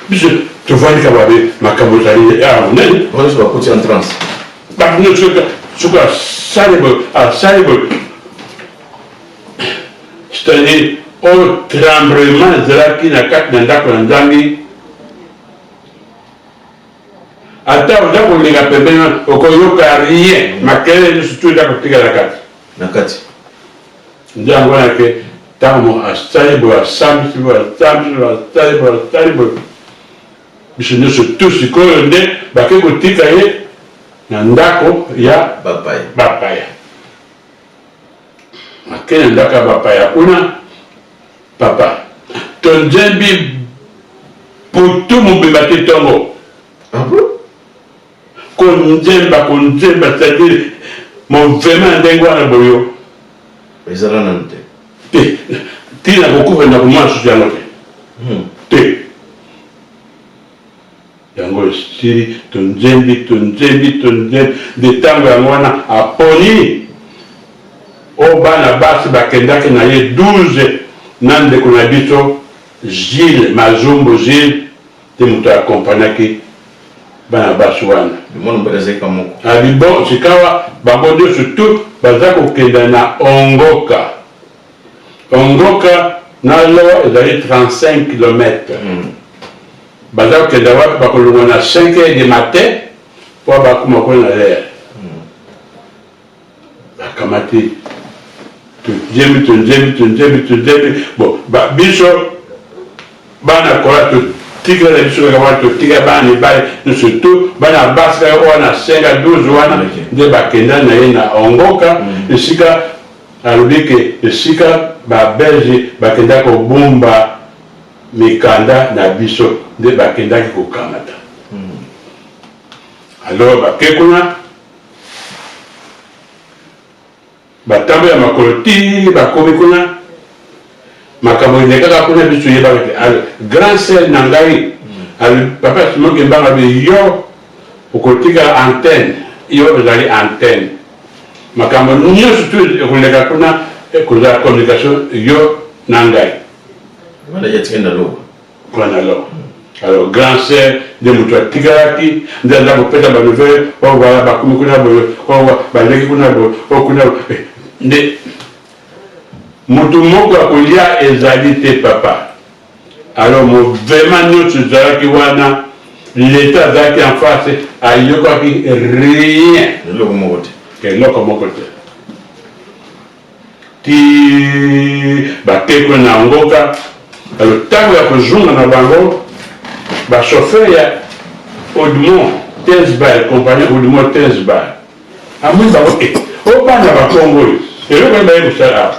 biso tovandika babe makambo ezali awa monene bato nyonso soki asali boyo c'est-à-dire oyo tremblement ezalaki na kati na ndako na nzambe ata oza kolinga pembeni okoyoka rien makelele nyonso tu eza kotikala na kati nde yango wana ke ntango asali boyo asambisi boyo biso nyonso tu sikoyo nde bake kotika ye na ndako ya bapaya ake na ndako ya bapaya kuna papa tonzembi putu mobimba te ntongo konzemba c'est-à-dire movema ndenge wana boyo ezala nanu te tina kokufa na komona susu yango te yango esili tonzembi nde ntango yango wana aponi oyo bana basi bakendaki na ye 12 na ndeko na biso Gilles Mazumbo Gilles te moto akompagnaki bana basi wana Mwana mbeleze kama moko. ali bon sikawa bango ndio surtout baza kokenda na ongoka na lo ezali 35 km. Baza kokenda wapi bakolonga na 5h du matin po bakoma kona l'air. Bakamati tunjemi bon biso bana kola tigre la biso kama tigre bana bale surtout bana baska wana senga 12 wana nde bakenda na ye na ongoka esika alobike esika ba belge bakenda ko bomba mikanda na biso nde bakenda ko kamata alors bakekuna batambo ya makolo ti bakomi kuna makambo nekaka kuna biso yebaka te grand sel na ngai papa simoki mbanga be yo okotika antenne yo ezali antenne makambo nyonso tu ekoleka kuna kozala communication yo na ngai Wala yatikenda lo. kuna lo alors grand sel nde moto atikalaki nde aza kopesa banouvelle oyo bakomi kuna boyo oyo baleki kuna boyo oyo kuna nde moto moko akolia ezali te papa. Alors vraiment nyonso ezalaki wana l'état azalaki en face ayokaki rien Eloko moko te. eloko moko te ti bakeko na ngoka. Alors ntango ya kozonga na bango bachauffeur ya Audemont Tensbar compagnie Audemont Tensbar amoni bango o bana bakongo oyo eloko oyo baye kosala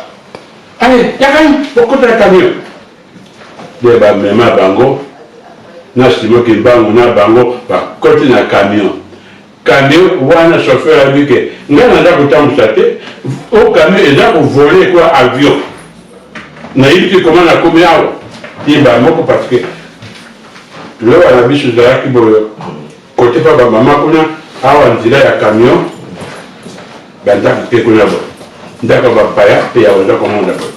ale yakani okotela camion nde bamema bango na simoki mbangu na bango bakoti na camion wana chauffeur abike ngai naza kotambusa te o camion eza kovole kwa avion nayebi te koma nakomi awa yeba moko parce que lowa na biso ezalaki boyo kote pa bamama kuna awa nzela ya camion bandako te kuna boyo ndako bapaya mpe yawo eza komona boyo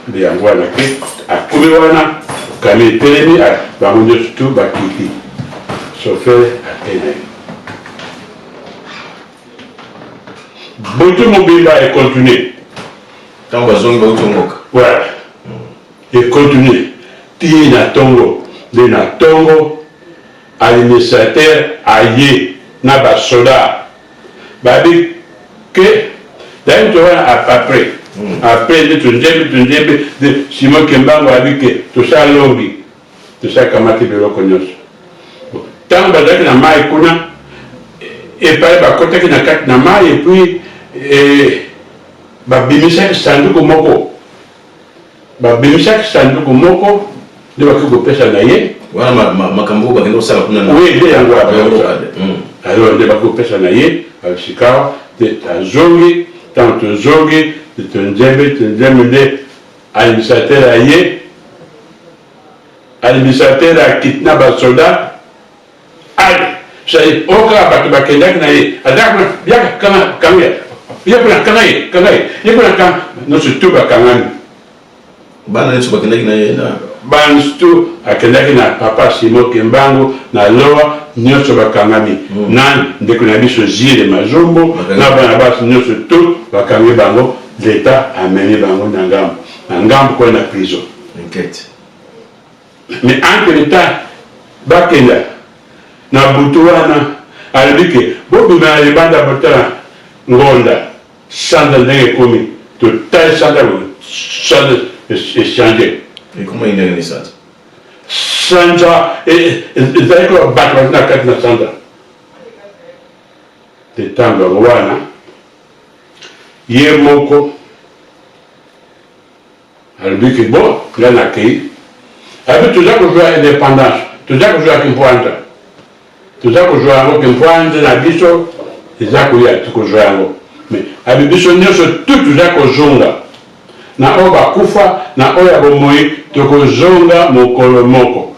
mbe yango wana ke akomi wana camion etelemi bango nde surtout bakiti chauffeur atenai butu mobimba econtinue Ntango bazongi bautongoka. voilà econtinue ti na tongo nde na tongo administrateur aye na basoda babi ke dayi to wana après nde tonjembe de Simon Kimbangu abi ke tosala longi tosakamati biloko nyonso ntango bazalaki na mai kuna epai bakotaki na kati na mai epuis babimisaki sanduku moko nde baki kopesa na ye Wana makambo bakenda kosala kuna na. oui nde yango alors nde baki kopesa na ye sikawa te tozongi ntango tozongi tonjembe nde administrateur akiti na basoda ale sai okaka bato bakendaki na ye azaka biaka kanga ye kanga ye nyonso tu bakangami Bana neso bakendaki na ye na. bana tu akendaki na papa Simon Kimbangu na lowa nyonso bakangami nani ndeko na biso Zile Mazombo na bana basi nyonso tu bakangi bango l'État ameni bango na ngambo kwa na prison. Enquête. Mais entre le temps bakenda na butu wana alibike bobima libanda botala ngonda sanda ndenge komi total sanda échanger. Et comment il est ça? Sanda ezali ko bato na kati na sanda te tamba wana ye moko alibiki bon nga na kei abi toza kozwa indépendance toza kozwa kimpoanta toza kozwa yango kimpoanta na biso eza koya tokozwa yango mais abi biso nyonso tu toza kozonga na oyo bakufa na oyo ya bomoi tokozonga mokolo moko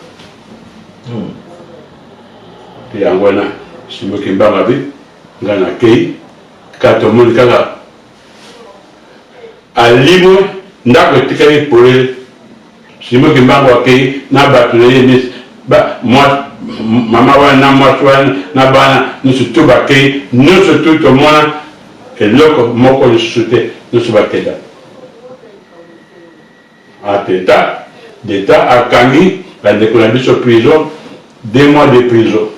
mpe yango wana Simon Kimbangu abi nga na kei kaka tomoni kaka alimwe ndako etikali polele Simon Kimbangu akei na bato na ye ba moi mama wana mwasi wana na bana nyonso to bakei nyonso to tomona eloko moko lisusu te nyonso bakenda d'État akangi bandeko na biso prison 2 mois de prison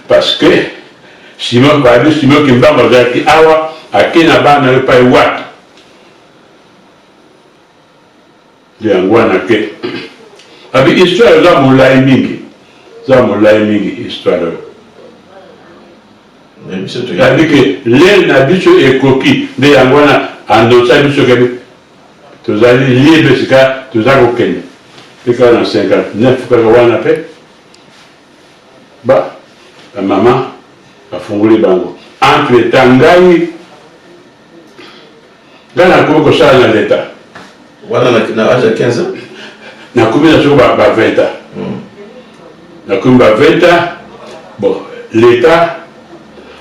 parce que Simon Kimbangu azalaki awa ake na bana epai wapi yango wana ke abi histoire eza molai mingi histoire yabi ke lere na biso ekoki nde yango wana andosa biso ke tozali libre sika toza kokende eka na 59 kaka wana mpe bamama bafunguli bango entre temps ngai nakomi kosala na leta wana na âge de 15 ans nakomi na soko ba 20 ans nakomi ba 20 ans bon leta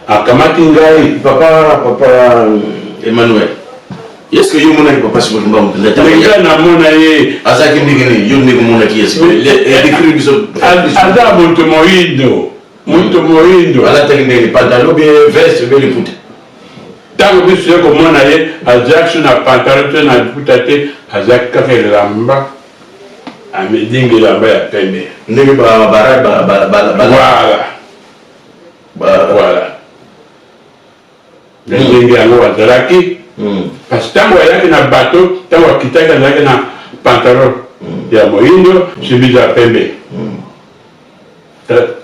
akamati ngai papa Emmanuel est-ce que yo monaki papa Simon Kimbangu nga namona ye azalaki ndenge nini yo ndenge monaki ye décrire biso aza moto moyindo alataki ndenge pantalon bien veste bien liputa ntango biso ye komona ye azalaki so na pantalon te na liputa te azalaki kaka elamba amedingi elamba ya pembe ndenge voilà ndenge yango azalaki parce que ntango azalaki na bato ntango akitaki azalaki na pantalon ya moyindo chemise ya pembe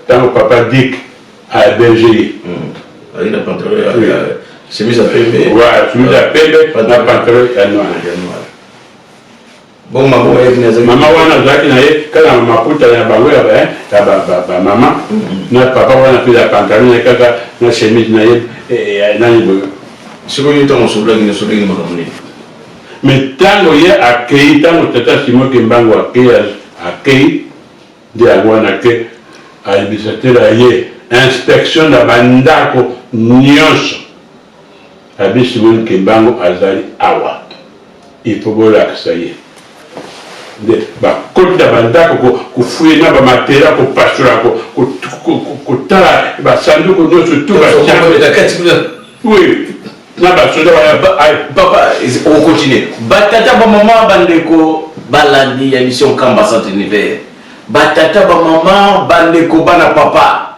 ntango papa dik aberge ye azalaki na pantalon ya chemise ya pembe chemise ya pembe na pantalon ya noir bon mama wana azalaki na ye kaka na maputa na bango ya bamama na papa wana mpe ya pantalon na kaka na chemise na ye nani boyo sikoyo ntango osololaki nosololaki makambo nini mais ntango ye akei ntango tata Simon Kimbangu akei nde yango wana ke ayebisa tela ye inspection na bandako nyonso abi Simon Kimbangu azali awa ipo bolakisa ye nde bakoti na bandako kofuye na bamatériel kopasula kotala basanduku nyonso tu oui na basoda papa on continue batata bamama bandeko balandi ya mission Kamba Centre Univers batata bamama bandeko bana papa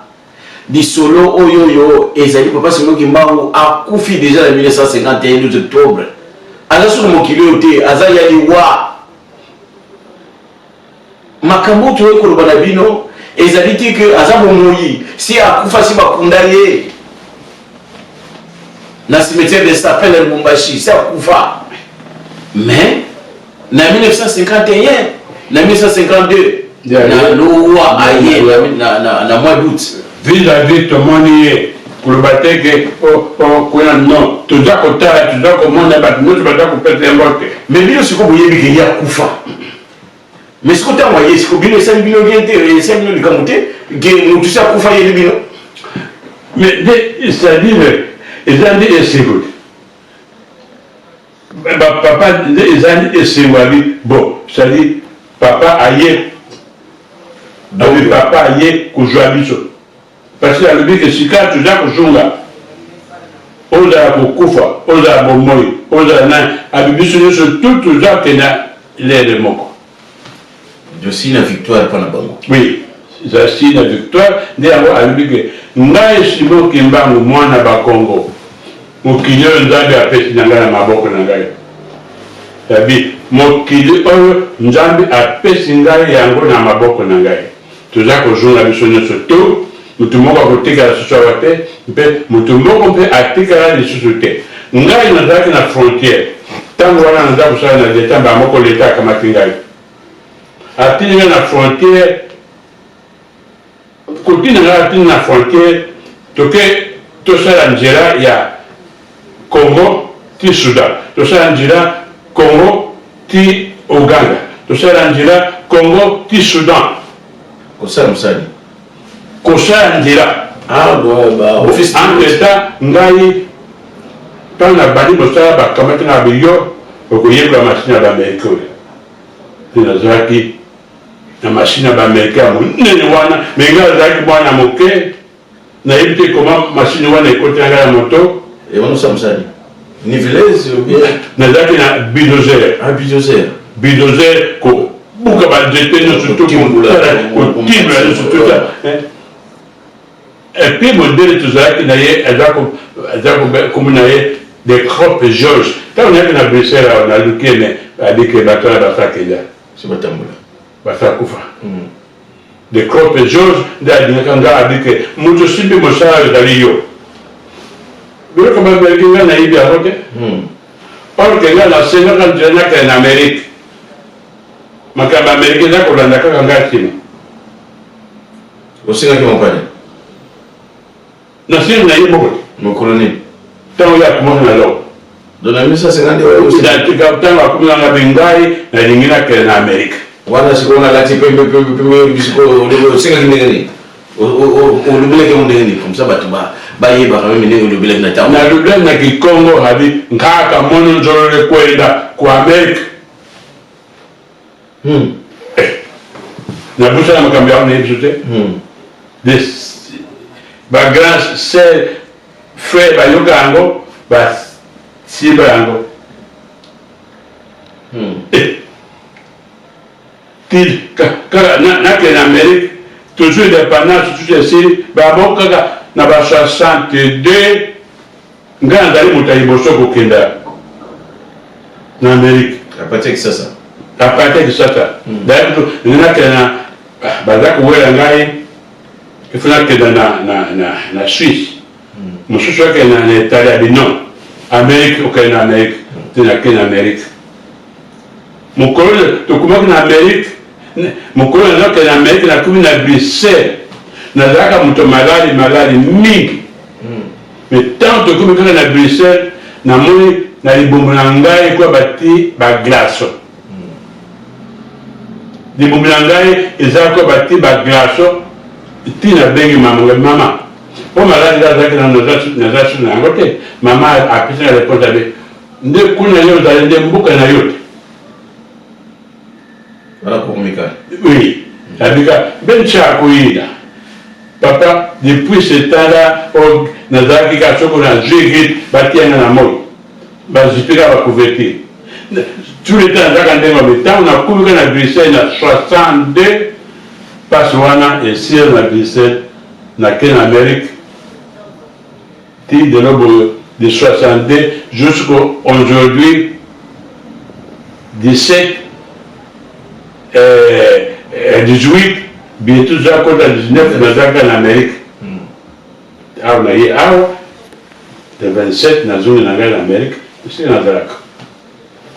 disolo oyoyo ezali papa Simon Kimbangu akufi déjà en 1951 12 octobre aza sur mokili oyo te aza ya liwa makambo to ekoloba na bino ezali te ke aza bomoi si akufa si bakunda ye na cimetière de Stapel à Lubumbashi, c'est à Koufa. Mais, en 1951, en 1952, na loi aye na mois d'août. Vis-à-vis de mon nier, pour le battre, non, tout ça, tout ça, comment on a battu, nous, tout ça, qu'on peut être invoqué. Mais bien, c'est comme vous voyez, il y a Koufa. Mais ce qu'on t'a envoyé, c'est que bien, 5 millions de 5 millions de Kamouté, que nous, tout ça, Koufa, il y a des millions. Mais, c'est-à-dire, ezali esengo papa ezali esengo abi bon c'est-à-dire papa aye donc papa aye kozwa biso parce que alobi ke sika toza kozonga ozala kokufa ozala bomoi ozala nani abi biso nyonso tu toza kena lere moko josi na victoire mpona bango oui zasi na victoire nde yango alobi ke ngai Simon Kimbangu mwana bakongo mokili oyo nzambe apesi na ngai na maboko na ngai yabi mokili oyo nzambe apesi ngai yango na maboko na ngai toza kozonga biso nyonso to motu moko akotikala lisusu awa te mpe motu moko mpe atikala lisusu te ngai nazalaki na frontière ntango wana naza kosala na leta bamoko leta akamati ngai atindi ngai na frontière kotina ngai atindi na frontière toke tosala nzela ya Congo ti Soudan, tosala nzela Congo ti Uganda, tosala nzela Congo ti Soudan. Kosala msali. Kosala nzela. Office en ngai tant na bani mosala bakamati na biyo okoyebla machine ya bamerikole. Nazalaki na machine ya baaméricain monene wana me nga azalaki mwana moke nayebi te koma machine wana ekoti nanga ya moto wana osamusani niveleuse ou bien nazalaki na bulldozer bulldozer kobuka banzete nyonso kotimbola nyonso tuta epuis modele tozalaki na ye aza komi na ye de crope george ntango nayaki na bruxelles awa naluki ene abike bato wana basakenda basakufa de crope george nde alingaka nga abike moto simbi mosala ezali yo biloko bamelaki nga nayebi yango te or ke nga nasengaka nzela nakele na amérike makambo amérike eza kolanda kaka nga nsima osengaki mopane nasili na ye moko te mokolo nini ntango ya komona na loko dona 1950 ntango akomi nanga bingai nalingi nakele na amérike wana sikoyo nalati pembe bisiko osengaki ndenge nini olobelaki yango ndenge nini comme ça bato bayebaka meme ndenge olobelaki na ntango nalobelaki na kikongo abi nkaka mono nzololo ekwenda ku amérike nabusana makambo yango nayebi so te bagrand sœur frère bayoka yango basiba yango kaka nakende na amérique toujours indépendance tout esili bango kaka na ba 62 nga nazali moto ya liboso kokenda na amérique apati kisasa nakende na baza kowela ngai ifo nakenda na suisse mosusu akende na italie abi non amérique okende na amérique te nakende na amérique mokolo tokomaki na amérique mokolo nazokende na amérique nakomi na bruxelles nazalaka moto malali mingi me ntango tokomi kaka na bruxelles namoni na libombo na ngai ekwa bati baglaso libombo na ngai eza kwa bati baglaso ntina bengi mama po maladi azalaki naza su na yango te mama apesi na réponse abe nde kuna yo ozali nde mboka na yo te oui abika bencha akoyina papa depuis ce temps-là nazalaki ka soko na jegit batianga na moi bazipika bakouverture tout le temps nazalaka ndenge babe ntango nakumika na bruxelles na 62 pasi wana esir na bruxelles nakende na amérique ti de lobo de 62 jusqu'au aujourd'hui 17 18 bientôt za kota 19 nazalaka na amérique awa na ye awa de 27 nazongi na ngai na amérique esika nazalaka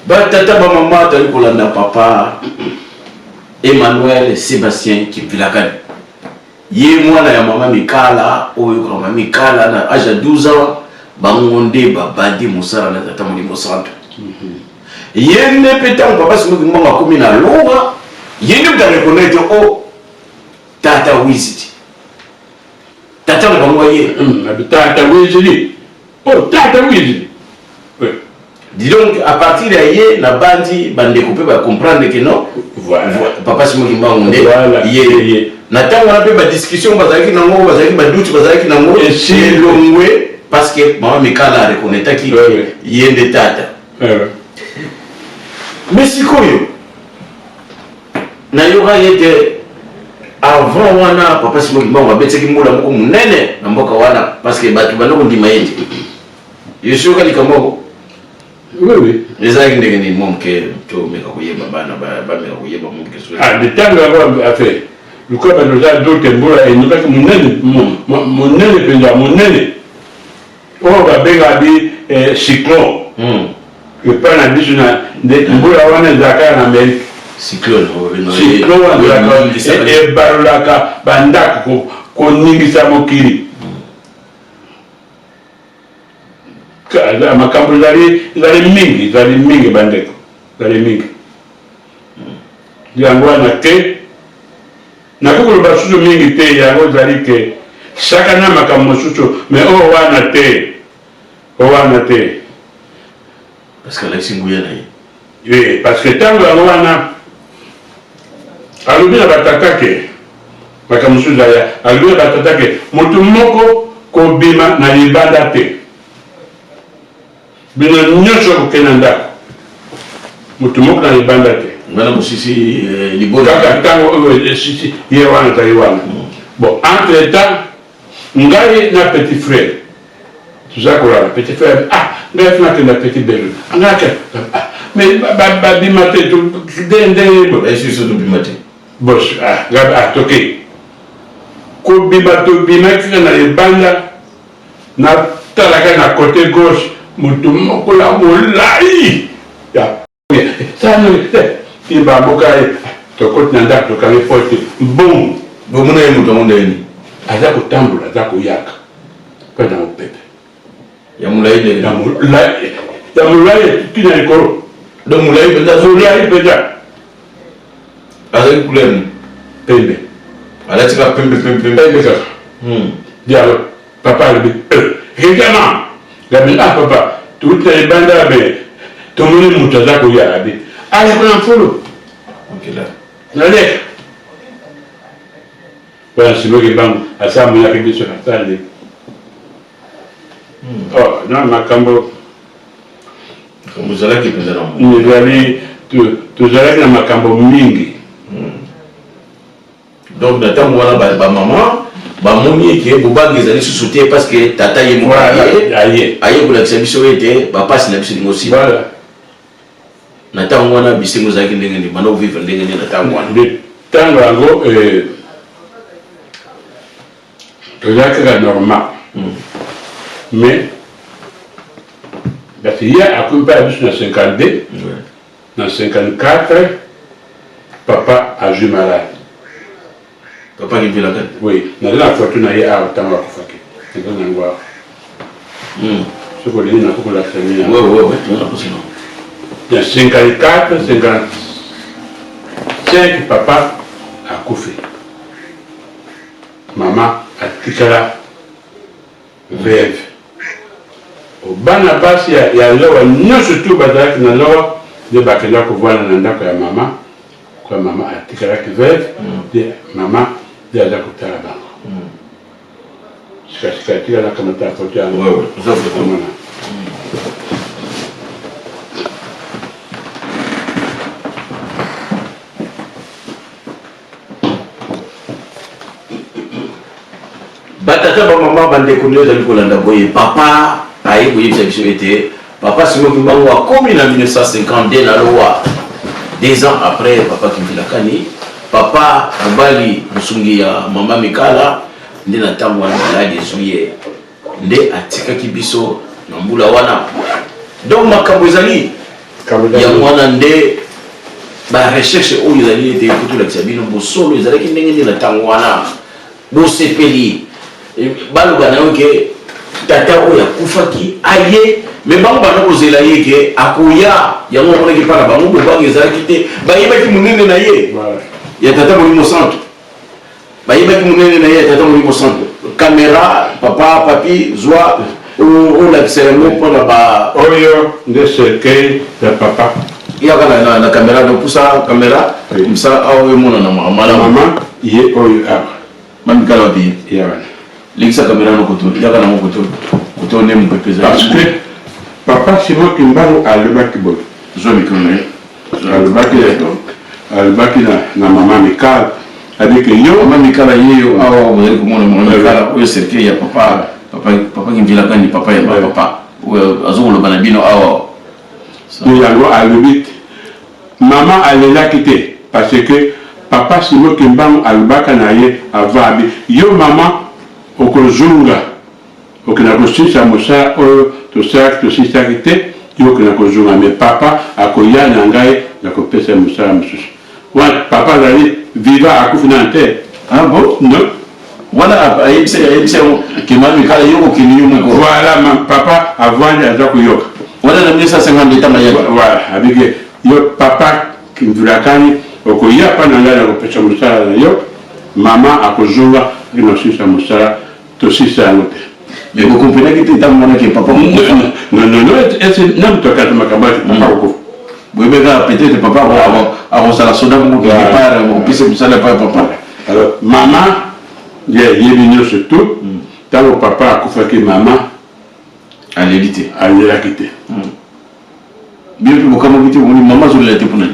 batata bamama tali kolanda papa Emmanuel Sébastien Kipilakani ye mwana ya mama Mikala oyo kama Mikala na âge de 12 ans bangonde babandi mosala na tata molimo santo yende petango papa simoki mbongo akomi na lowa yende mta reconnaître o tata wiziti tata na bango ye tata wiziti tata wiziti dis donc à partir de hier na bandi bande couper ba comprendre que non voilà papa simoki mbongo nde ye na tango na pe ba discussion bazaki nango bazaki ba doute bazaki nango et longwe parce que maman Mikala reconnaître ki yende tata mais sikoyo na yoka yete avant wana papa simoki mbongo abetsaki mbula moko munene na mboka wana parce que batu banoko ndima yende yeshoka likamoko oui ezalaki ndenge nini momke tomeka koyeba bana bameka koyeba momke de ntango yango affaire lukoba banoza dote mbula enokaki monene mpenza monene oyo babenga bi cyclone epai na biso na mbula wana ezalaka na amérique cyclone ebalolaka bandako koningisa mokili makambo ezali mingi bandeko ezali mingi yango wana te nakoki koloba susu mingi te yango ezali ke saka na makambo mosusu mais oyo wana te parce que alexi nguya na ye oui parce que ntango yango wana alobi na batata ke makambo mosusu aya alobi na batata ke moto moko kobima na libanda te bino nyonso kokende na ndako moto moko na libanda te ngana mosisi libona kaka ntango sisi ye wana zali wana bon entre temps ngai na petit frère toza kolala petit frère ngai funa kenda petit belo angaka mais babima te ndenge esiso tobima te bos toke kobima tobimaki na libanda natalaka na côté gauche moto moko la molai baboka ye tokoti na ndako tokangi pote bon bomona ye moto yango ndeni aza kotambola aza koyaka mpe na mopepe ya molai ndeni ya molai tina likolo donc molai mpenza molai mpenza azali couleur ni pembe alatika pembe kaka dialo papa alobi regama gabi papa tuuti na libanda be tomoni moto aza koyaka be ayako na mfulu naleka wana simoki bango asamuyaki biso na tande na makambo ozalaki mpenza na tozalaki na makambo mingi donc na ntango wana bamama bamoni eke bobangi ezali susu te parce que tata ye moko aye kolakisa biso ete bapasi na biso lingo sima na ntango wana bisengo ezalaki ndenge nini bana ovivre ndenge nini na ntango wana ntango yango tozalaki kaka normal mais parce que ye akomi mpe ya biso na 52 na 54 papa azwi malade papa kivilaka oui naza na foto na ye awa ntango akufaki eza nango awa soki olingi nakokolakisa mina ya 54 55 papa akufi mama atikala veve bana basi ya lowa nyonso tu bazalaki na lowa nde bakendaka kovwana na ndako ya mama kwa mama atikalaki veve nde mama nde aza kotala bango sikasika atikalaka mata foto yango omona batata bamama bandeko nde ozali kolanda boye papa aye koyebisa biso ete papa simoki mbango akomi na 1952 na lowa 2 ans après papa kimvilakani papa mobali mosungi ya mama mikala nde na ntango wana maladi ezwi ye nde atikaki biso na mbula wana donc makambo ezali yango wana nde barecherche oyo ezali ete kotolakisa bino bosolo ezalaki ndenge nde na ntango wana bosepeli baloba na yo ke tata oyo akufaki aye me bango bana kozela ye ke akoya yango amonaki mpa na bango bobango ezalaki te bayebaki monene na ye ya tata molimo centre bayebaki monene na ye ya tata molimo centre caméra papa papi zwa olakisa yango mpona ba oyo nde cercueil ya papa yaka na caméra dokusa caméra msa aoyo emonana mama ye oyo awa mamikala wapi yawana lekisa caméra no koto yaka nango koto nde mopepeza parce que papa simoki mbango alobaki boye zwa mikro na ye alobaki na mama mikala abike yo mama mikala yeyo awa ozali komona mama mikala oyo cercueil ya papa kimvilakani papa ya papa oyo azokoloba na bino awa yango alobi mama alelaki te parce que papa simoki mbango alobaka na ye avant abi yo mama okozunga okenda kosisa mosala oyo tosalaki tosisaki te yo okenda kozunga mais papa akoya na ngai na kopesa mosala mosusu wana papa azali viva akufi na te bon non wana ayebisa ke mama mikala yo okende yo moko voilà papa avandi aza koyoka wana na 1950 etanga yaki voilà abike yo papa kimvilakani okoya mpa na ngai na kopesa mosala na yo mama akozonga inosisa mosala tosisa yango te mais bokomprenaki te ntango monaki papa non ese namutokaza makambo ati papa kokufa peut-être papa avant ça la soda mon quelque part on puisse ça pas papa. Alors maman il est venu surtout tant que papa a confié maman à l'élité. À l'élité. Bien que comme vous maman sur l'élité pour nous.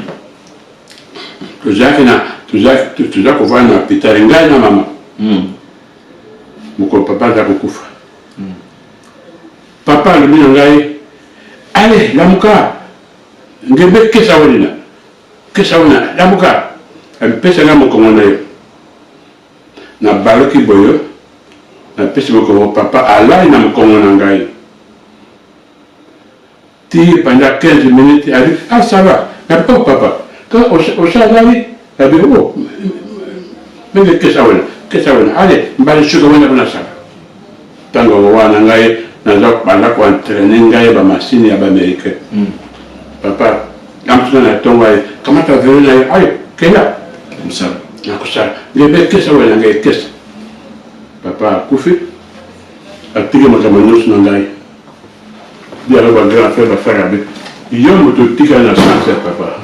Toujours qu'on voit un hôpital et na maman. Mon papa a kufa. Papa le dit ngai allez lamuka ngebe kesa wona lamuka pesa na moko mona yo na baloki boyo na pesa moko papa ala na moko mona ngai ti pendant 15 minutes elle dit ah ça va na papa quand au chalari elle dit oh mais kesa wona allez mbali shuka wona bona ça tango wana ngai naza banda ko entraîner ngai ba machine ya ba américain papa amtuna na tonga kama ta vile na ayo kenya comme ça na kusha lebe kesa wala ngai kesa papa kufi atike makamanyos na ngai dia ba grand frère ba frère avec yo moto tika na sanse papa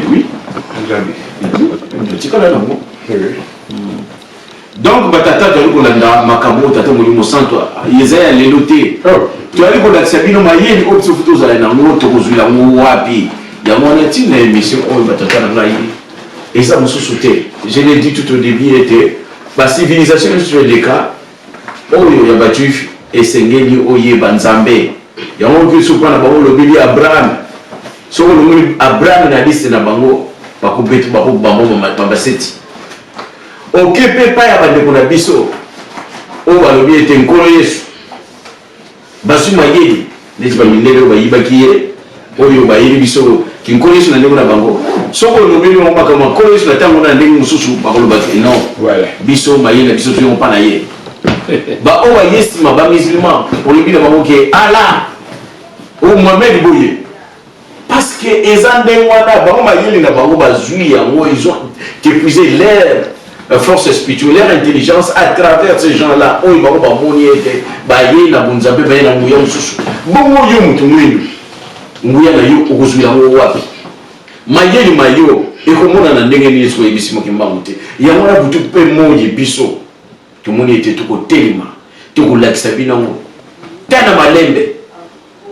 oui ngabi tika la ngo donc batata tali kolanda makambo tata molimo santo yezaya lelo te tali kolakisa bino mayeni ko biso futo zala na ngo to kozwila ngo wapi ya mwana tina émission oyo batata na ngai eza mosusu te je l'ai dit tout au début était ba civilisation sur les cas oyo ya batuif esengeli oyeba nzambe yango biso pana bango lobeli Abraham soko lobeli Abraham na liste na bango bakubetu bango mabaseti okepe pa ya bandeko na biso oyo balobi ete nkolo yesu bazwi mayeli neti bamindele oyo bayibaki ye oyo bayeli biso ki nkolo yesu na ndenge na bango soko olobeli bango makambo nkolo yesu na ntango na ndenge mosusu bakolobaki non biso mayeli na biso toyongo mpa na ye baoyo bayesima bamusulman olobi na bango ke ala oyo mohamed boye parce que eza ndenge wana bango mayeli na bango bazwi yango ils ont épuisé l'air force spirituelle, leur intelligence à travers ces gens-là. Oh, ils vont pas mourir, bailler la bonzabe, bailler la mouillon sous. Bon, yo mutumwinu. Mouya na yo okuzuila ngo wapi. Mayeli mayo ekomona na ndenge ni so ebisimo kimbamute. Ya mwana butu pe moyi biso. Tumoni ete tukotelima. Tukolakisa binango. Tana malembe.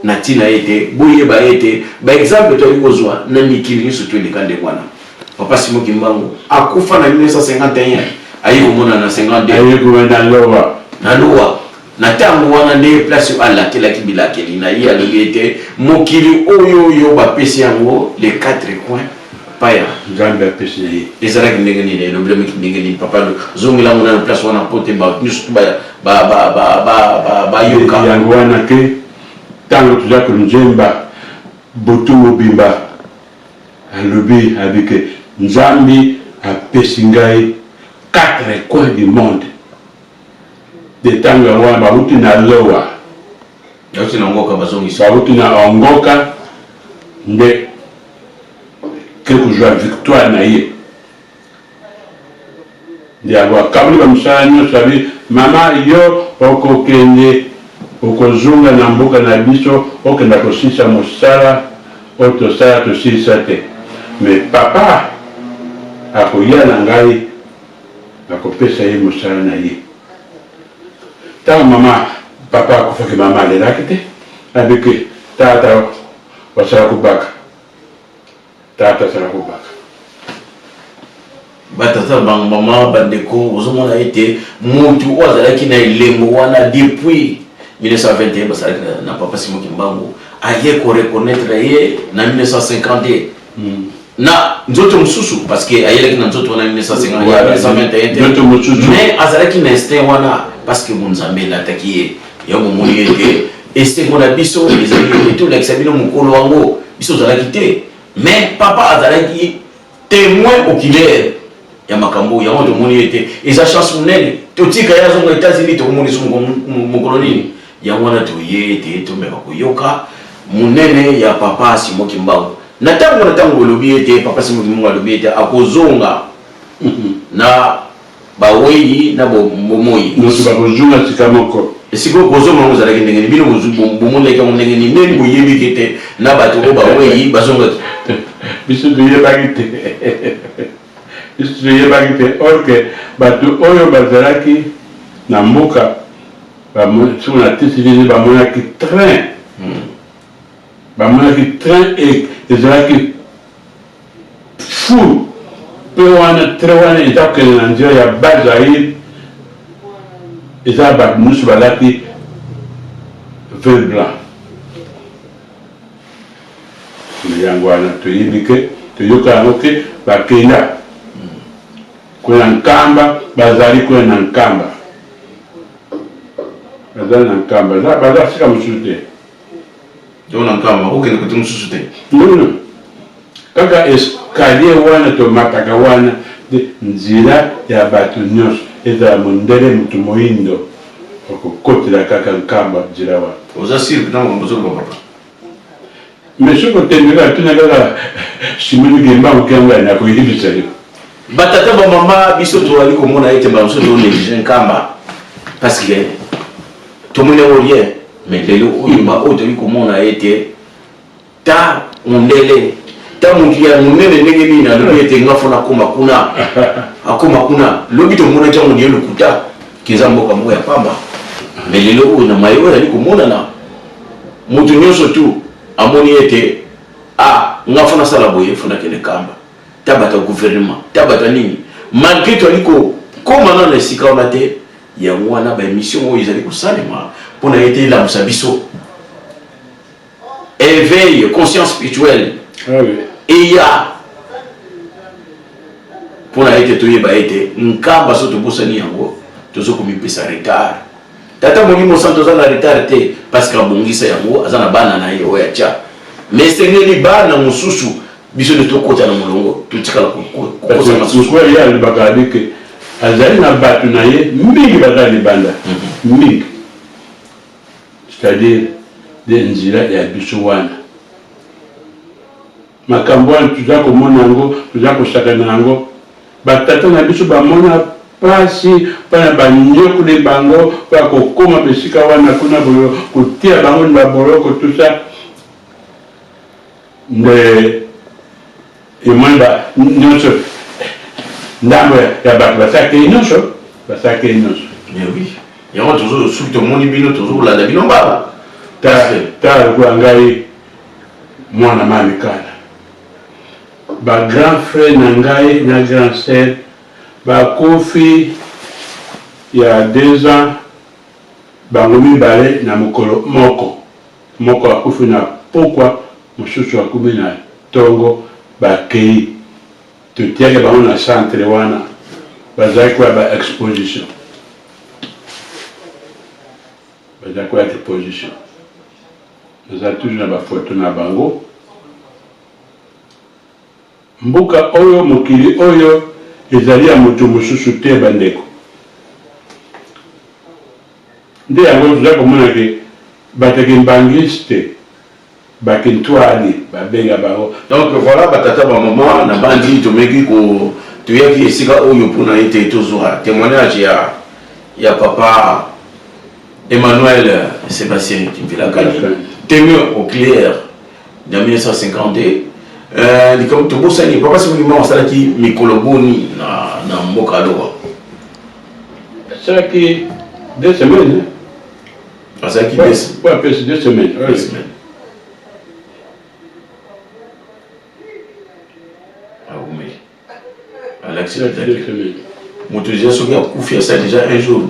Na tina ete boye ba ete ba exemple to ikozwa na mikili nso to lekande kwana. Papa Simon Kimbangu akufa na 1951 ayi komona na 52 ayi komona na loa na tango wana ne place ala kila kibila keli na yi alobete mokili oyo yo ba pesi yango les 4 coins paya ngambe pesi yi ezala kindenge ni le problème kindenge ni papa zongela mona na place wana pote ba juste ba yoka yango wana ke tango tuza ko njemba botu mobimba alobi avec Nzambi a pesingai 4 coins du monde. De tango wana baruti na lowa. Yauti na ngoka bazongi. Baruti na ngoka nde quelque joie victoire na ye. Nde awa kabuli ba msanyo sabi mama yo okokende okozunga na mboka na biso okenda kosisa mosala otosala tosisa te. Mais papa akoya na ngai akopesa ye mosala na ye ntango mama papa akufaki mama alelaki te abiki tata wasala kobaka tata asala kobaka batata bamama bandeko ozomona ete motu oyo azalaki na elembo wana depuis 1921 basalaki na papa Simon Kimbangu aye koreconnaître ye na 1950 na nzoto mususu parce que ayelaki na nzoto wana 1950 1921 mais azalaki na instinct wana parce que munzambe lataki ye ya bomoni ete instinct wana biso ezalaki to lakisa bino mokolo wango biso azalaki te mais papa azalaki témoin oculaire ya makambo yango tomoni ete eza chance munene totika ya zongo États-Unis tokomoni so mokolo nini yango wana toye ete tomeka koyoka munene ya papa Simon Kimbangu na tango olobi ete papa Simon Kimbangu alobi ete akozonga na baweyi na bomoyi nosi bakozonga sika moko siko kozoma ngozala kendenge bino bomonde ka ndenge ni neni boyebi kete na bato ko ba weyi bazonga biso yebaki te biso yebaki te orke bato oyo bazalaki na mboka sur la tisili bamonaki train et ezalaki fou pe wana train wana ezakende na nzela ya Bazaïr eza bato nyonso balaki vert blanc yango wana toyebi ke toyoka yango ke bakenda kuna nkamba bazali kuna na nkamba bazali na nkamba baza sika mosusu te to na nkamba okende kote mosusu te non kaka escalier wana tomataka wana nzela ya bato nyonso ezala mondele moto moyindo okokotela kaka nkamba nzela wana oza sire ntango mozoloba papa mais soki otembela tuna kaka simoni gemba okenga na koyebisa yo batata bamama biso tozali komona ete bamosusu tonéglige nkamba parce que tomoni yango rien mais lelo oyo oyo toli komona ete ta mondele ta motu ya monene ndenge nini alobi ete nga fona akoma kuna lobi tomonaki yango ndiye lokuta keza mboka moko ya pamba mais lelo oyo na mayo oyo ali komonana motu nyonso tu amoni ete nga fona sala boye fona kende kamba tabata gouvernement tabata nini malgré to ali koma na esika wana te yango wana baémission oyo ezali kosalema mpona ete elamusa biso éveil conscience spirituelle eya mpona ete toyeba ete nkamba so tobosani yango tozokomipesa retard tata molimo santo aza na retard te parce que abongisa yango aza na bana na ye oyo atya mais esengeli bana mosusu biso nde tokota na molongo totikala kokosamasukwa ye alobaka abi ke azali na bato na ye mingi baza libanda mingi c'est-à-dire de nzela ya biso wana makambo wana toza komona yango toza kosakana yango batata na biso bamona pasi mpona banyokole bango mpona kokoma besika wana kuna kotia bango na baboloko tusa nde emoni nyonso ndambo ya bato basakei nyonso oui yango soki tomoni bino tozokolanda bino mbala tala lokola ngai mwana mamikana bagrand frère na ngai na grand sœur bakufi ya 2 ans bango mibale na mokolo moko akufi na pokwa mosusu akumi na ntongo bakei totiaki bango na centre wana bazalaki koya baexposition baza toujours na bafoto na bango mboka oyo mokili oyo ezali ya moto mosusu te bandeko nde yango toza komona ke bataki mbangisi te bakintwali babenga bango donc voilà batata bamama na bandi tomeki toyaki esika oyo mpona ete tozwa témoignage ya papa Emmanuel Sébastien Kimvilakani témoin au clair de 1950 comme tobosani papa simolima asalaki mikolo boni na mboka alowa asalaki 2 semaines asalaki 2 semaines à l'accident moto déjà soki akufi asali déjà un jour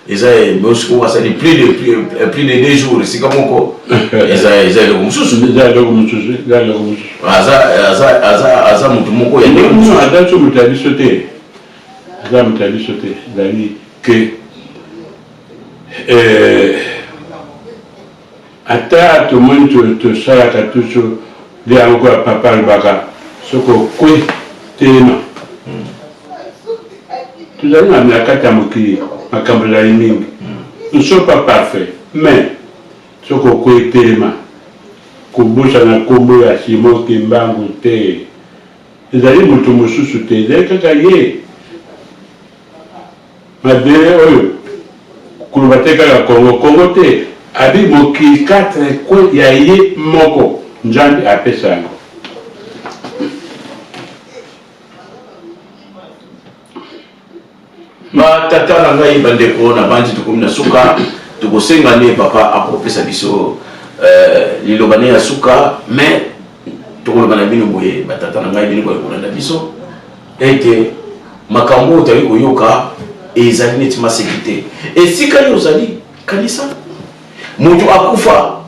eza bosiko asali plus de 2 jours esika moko eza eloko mosusu aza moto moko ya aza so moto ya biso te ezali ke ata tomoni tosalaka tuso nde yango ya papa alobaka soki okwe telema tozali na kati ya mokili makambo ezali mingi ne sont pas parfait mais soki okwe telema kobosana nkombo ya Simon Kimbangu te ezali moto mosusu te ezali kaka ye mabele oyo kulubate kaka Congo te abi mokili 4 kwe ya ye moko Nzambe apesa yango. Tata na ngai bandeko na bandi tukomi na suka tokosenga ne papa akopesa biso liloba ne ya suka mais tokoloba na bino boye batata na ngai bino kolanda biso ete makambo otali koyoka ezali neti masekite esika yo ozali kanisa moto akufa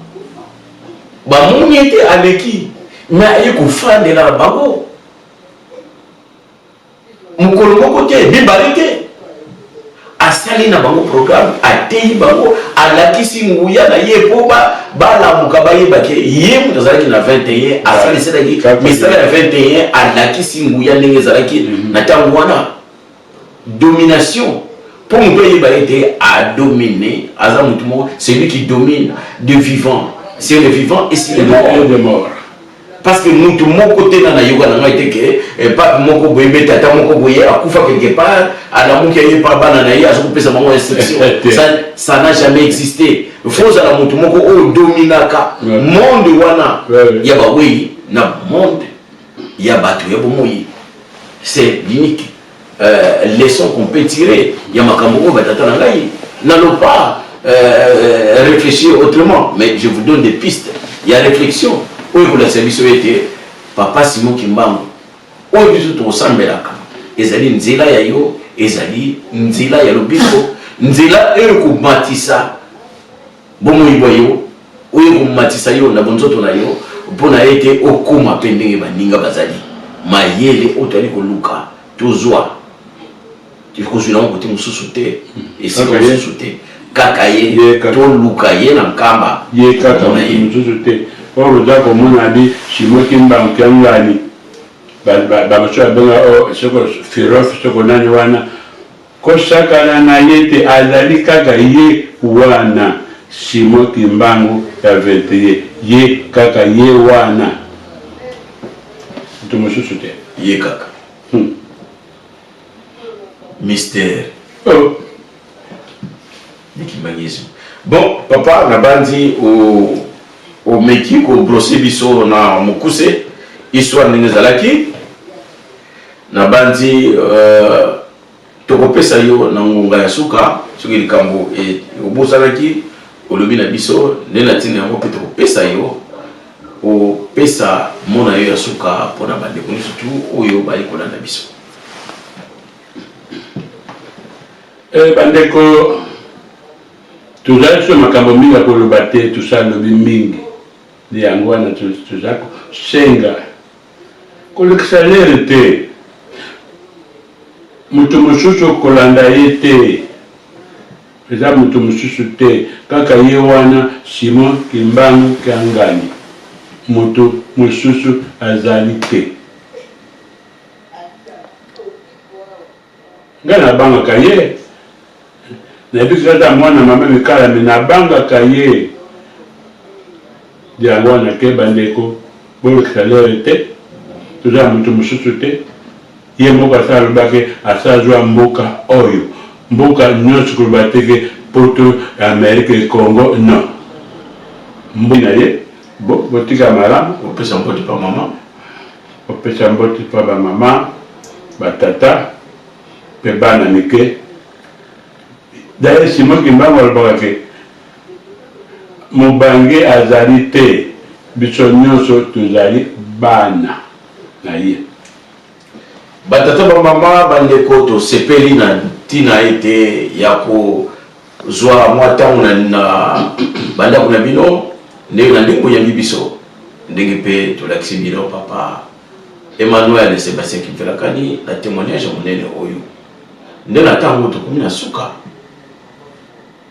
bamoni ete aleki mais aye kofandela na bango mokolo moko te mibale te asali na bango programme ateyi bango alakisi nguya na ye po balamuka bayebake ye moto azalaki na 21 asaliselaki misala ya 21 alakisi nguya ndenge ezalaki na ntango wana domination po moto ayeba ete adomine aza motu moko celui qui domine de vivant sur le vivant et sur le mort. Parce que nous tout mon côté na yoga na ngai teke pas moko boye tata moko boye akufa quelque part ala muki aye pa bana na ye azokupesa bango instruction ça n'a jamais existé. Faut ala mutu moko o dominaka monde wana ya ba oui na monde ya batu ya bomoyi. C'est l'unique leçon qu'on peut tirer ya makambo ba tata na ngai n'allons pas réfléchir autrement, mais je vous donne des pistes. Il y a réflexion. Oui, pour le service était papa Simon Kimbangu. Oui, biso to sambelaka. Ezali nzela ya yo, ezali nzela ya lobiko, nzela ko matisa bomo iboyo, oyo ko matisa yo na bonzoto na yo, pona ete okoma pendenge baninga bazali. Mayele otali ko luka, tozwa. Il faut que je l'envoie côté mususu te, et c'est comme mususu te. Kakaye, to luka ye na nkamba. Ye kaka mususu te. Or da ko mona bi Simon Kimbangu kyangani ba macho benga o soko firof soko nani wana ko sakana na yete azali kaka ye wana Simon Kimbangu ya 21 ye kaka ye wana to mususu te ye kaka mystère Nikimbangisme. Bon papa na bandi au meki ko brosser biso na mokuse histoire ndenge ezalaki na bandi tokopesa yo na ngonga ya suka soki likambo obosanaki olobi na biso nde na ntina yango mpe tokopesa yo opesa mona yo ya suka mpona bandeko nyonso tu oyo bali kolanda biso. Bandeko tuzali so makambo mingi ya koloba te tusalobi mingi de yango wana tuzako senga kolekisa lere te moto mosusu kolanda ye te eza moto mosusu te kaka ye wana Simon Kimbangu Kyangani moto mosusu azali te nga nabangaka ye nayebi kaka mwana mama mikala me nabangaka ye yango wana ke bandeko bolekisa lere te toza moto mosusu te ye moko asa alobaki asa azwa mboka oyo mboka nyonso koloba teke poto Amerike Congo non mboka na ye botika malamu opesa mboti pa mama opesa mboti pa bamama batata mpe bana mike d'ailleurs Simon Kimbangu alobaka ke mobange azali te biso nyonso tozali bana na ye batata bamama bandeko tosepeli na ntina ete ya kozwa mwa ntango na bandako na bino ndenge na ndenge oyambi biso ndenge mpe tolakisi bino papa Emmanuel et Sébastien Kimfelakani na témoignage monene oyo nde na ntango tokomi na suka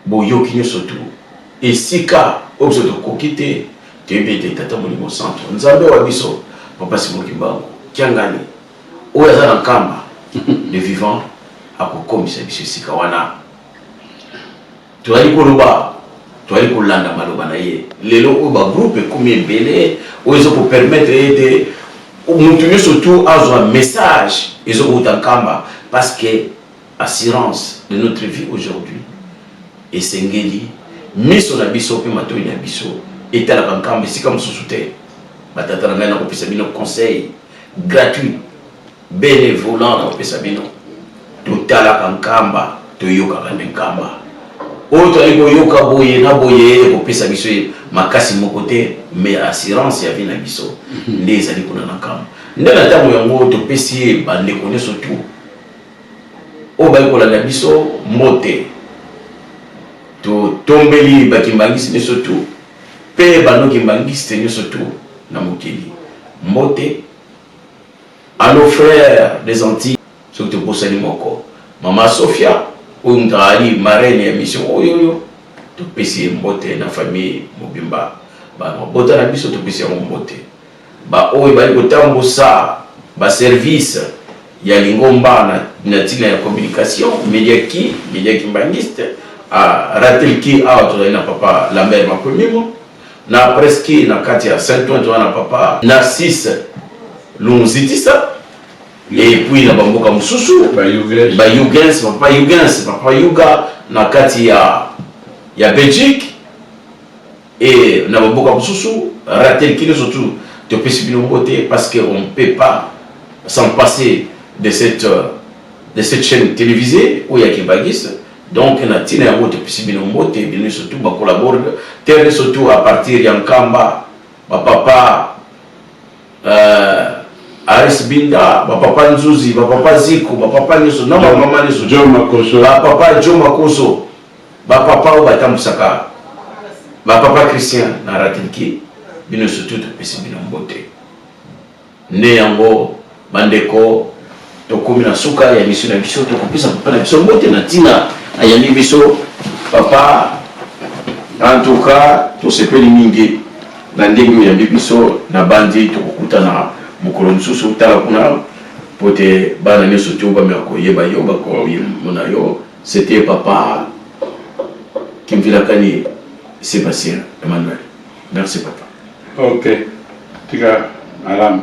boyoki nyonso tu esika oyo biso tokoki te toyebi ete tata molimo centre nzambe wa biso papa Simon Kimbangu Kyangani oyo aza na nkamba de vivant akokomisa biso esika wana toyali koloba toyali kolanda maloba na ye lelo oyo bagroupe ekomi ebele oyo ezokopermettre ete motu nyonso tu azwa message ezokouta nkamba parce que assurance de notre vie aujourd'hui esengeli miso na biso pe matoi na biso etalaka nkambe sika mosusu te batata na ngai na kopesa bino conseil gratuit bénévolant na kopesa bino totalaka nkamba toyokaka nde nkamba oyo toali koyoka boye na boye ekopesa biso makasi moko te mais assurance ya vie na biso nde ezali kuna na nkamba nde na ntango yango topesi ye bandeko nyonso tu oyo bali kolanda biso mbote totombeli bakimbangisi nyonso tu mpe bandokimbangisi nyonso tu na mokili mbote à nos frères des Antilles soki tobosani moko mama Sofia oyo mutali marraine ya mission oyo topesi ye mbote na famille mobimba bamabota na biso topesi yango mbote baoyo bali kotambusa baservice ya lingomba na ntina ya communication mediaki mbangiste ratelki awa tozali na papa Lambert Makomimo na presque na kati ya Saint-Ouen tozali na papa Narcisse Lunzitisa et puis na bamboka mosusu papa Yuga na kati ya Belgique et na bamboka mosusu ratelki surtout topesi bino mbote parce que on peut pas s'en passer de cette chaîne télévisée où il y a Kimbangis. Donc na tina yango topesi bino mbote bino surtout ba collaborateur surtout à partir ya Nkamba papa Aris Binda papa Nzuzi papa Ziko papa Niso na mama Niso papa Joe Makoso papa Obatambusaka papa Christian na Ratelki bino surtout topesi bino mbote ne yango bandeko tokomi na suka ya mission na biso tokopesa papa na biso mbote na tina ayandi biso papa en tout cas tosepeli mingi na ndenge oyambi biso na bandi tokokutana mokolo mosusu tala kuna pote bana nyonso te bameka koyeba yo bakomona yo c'était papa Kimvilakani Sébastien Emmanuel. Merci papa. Ok, tika alam.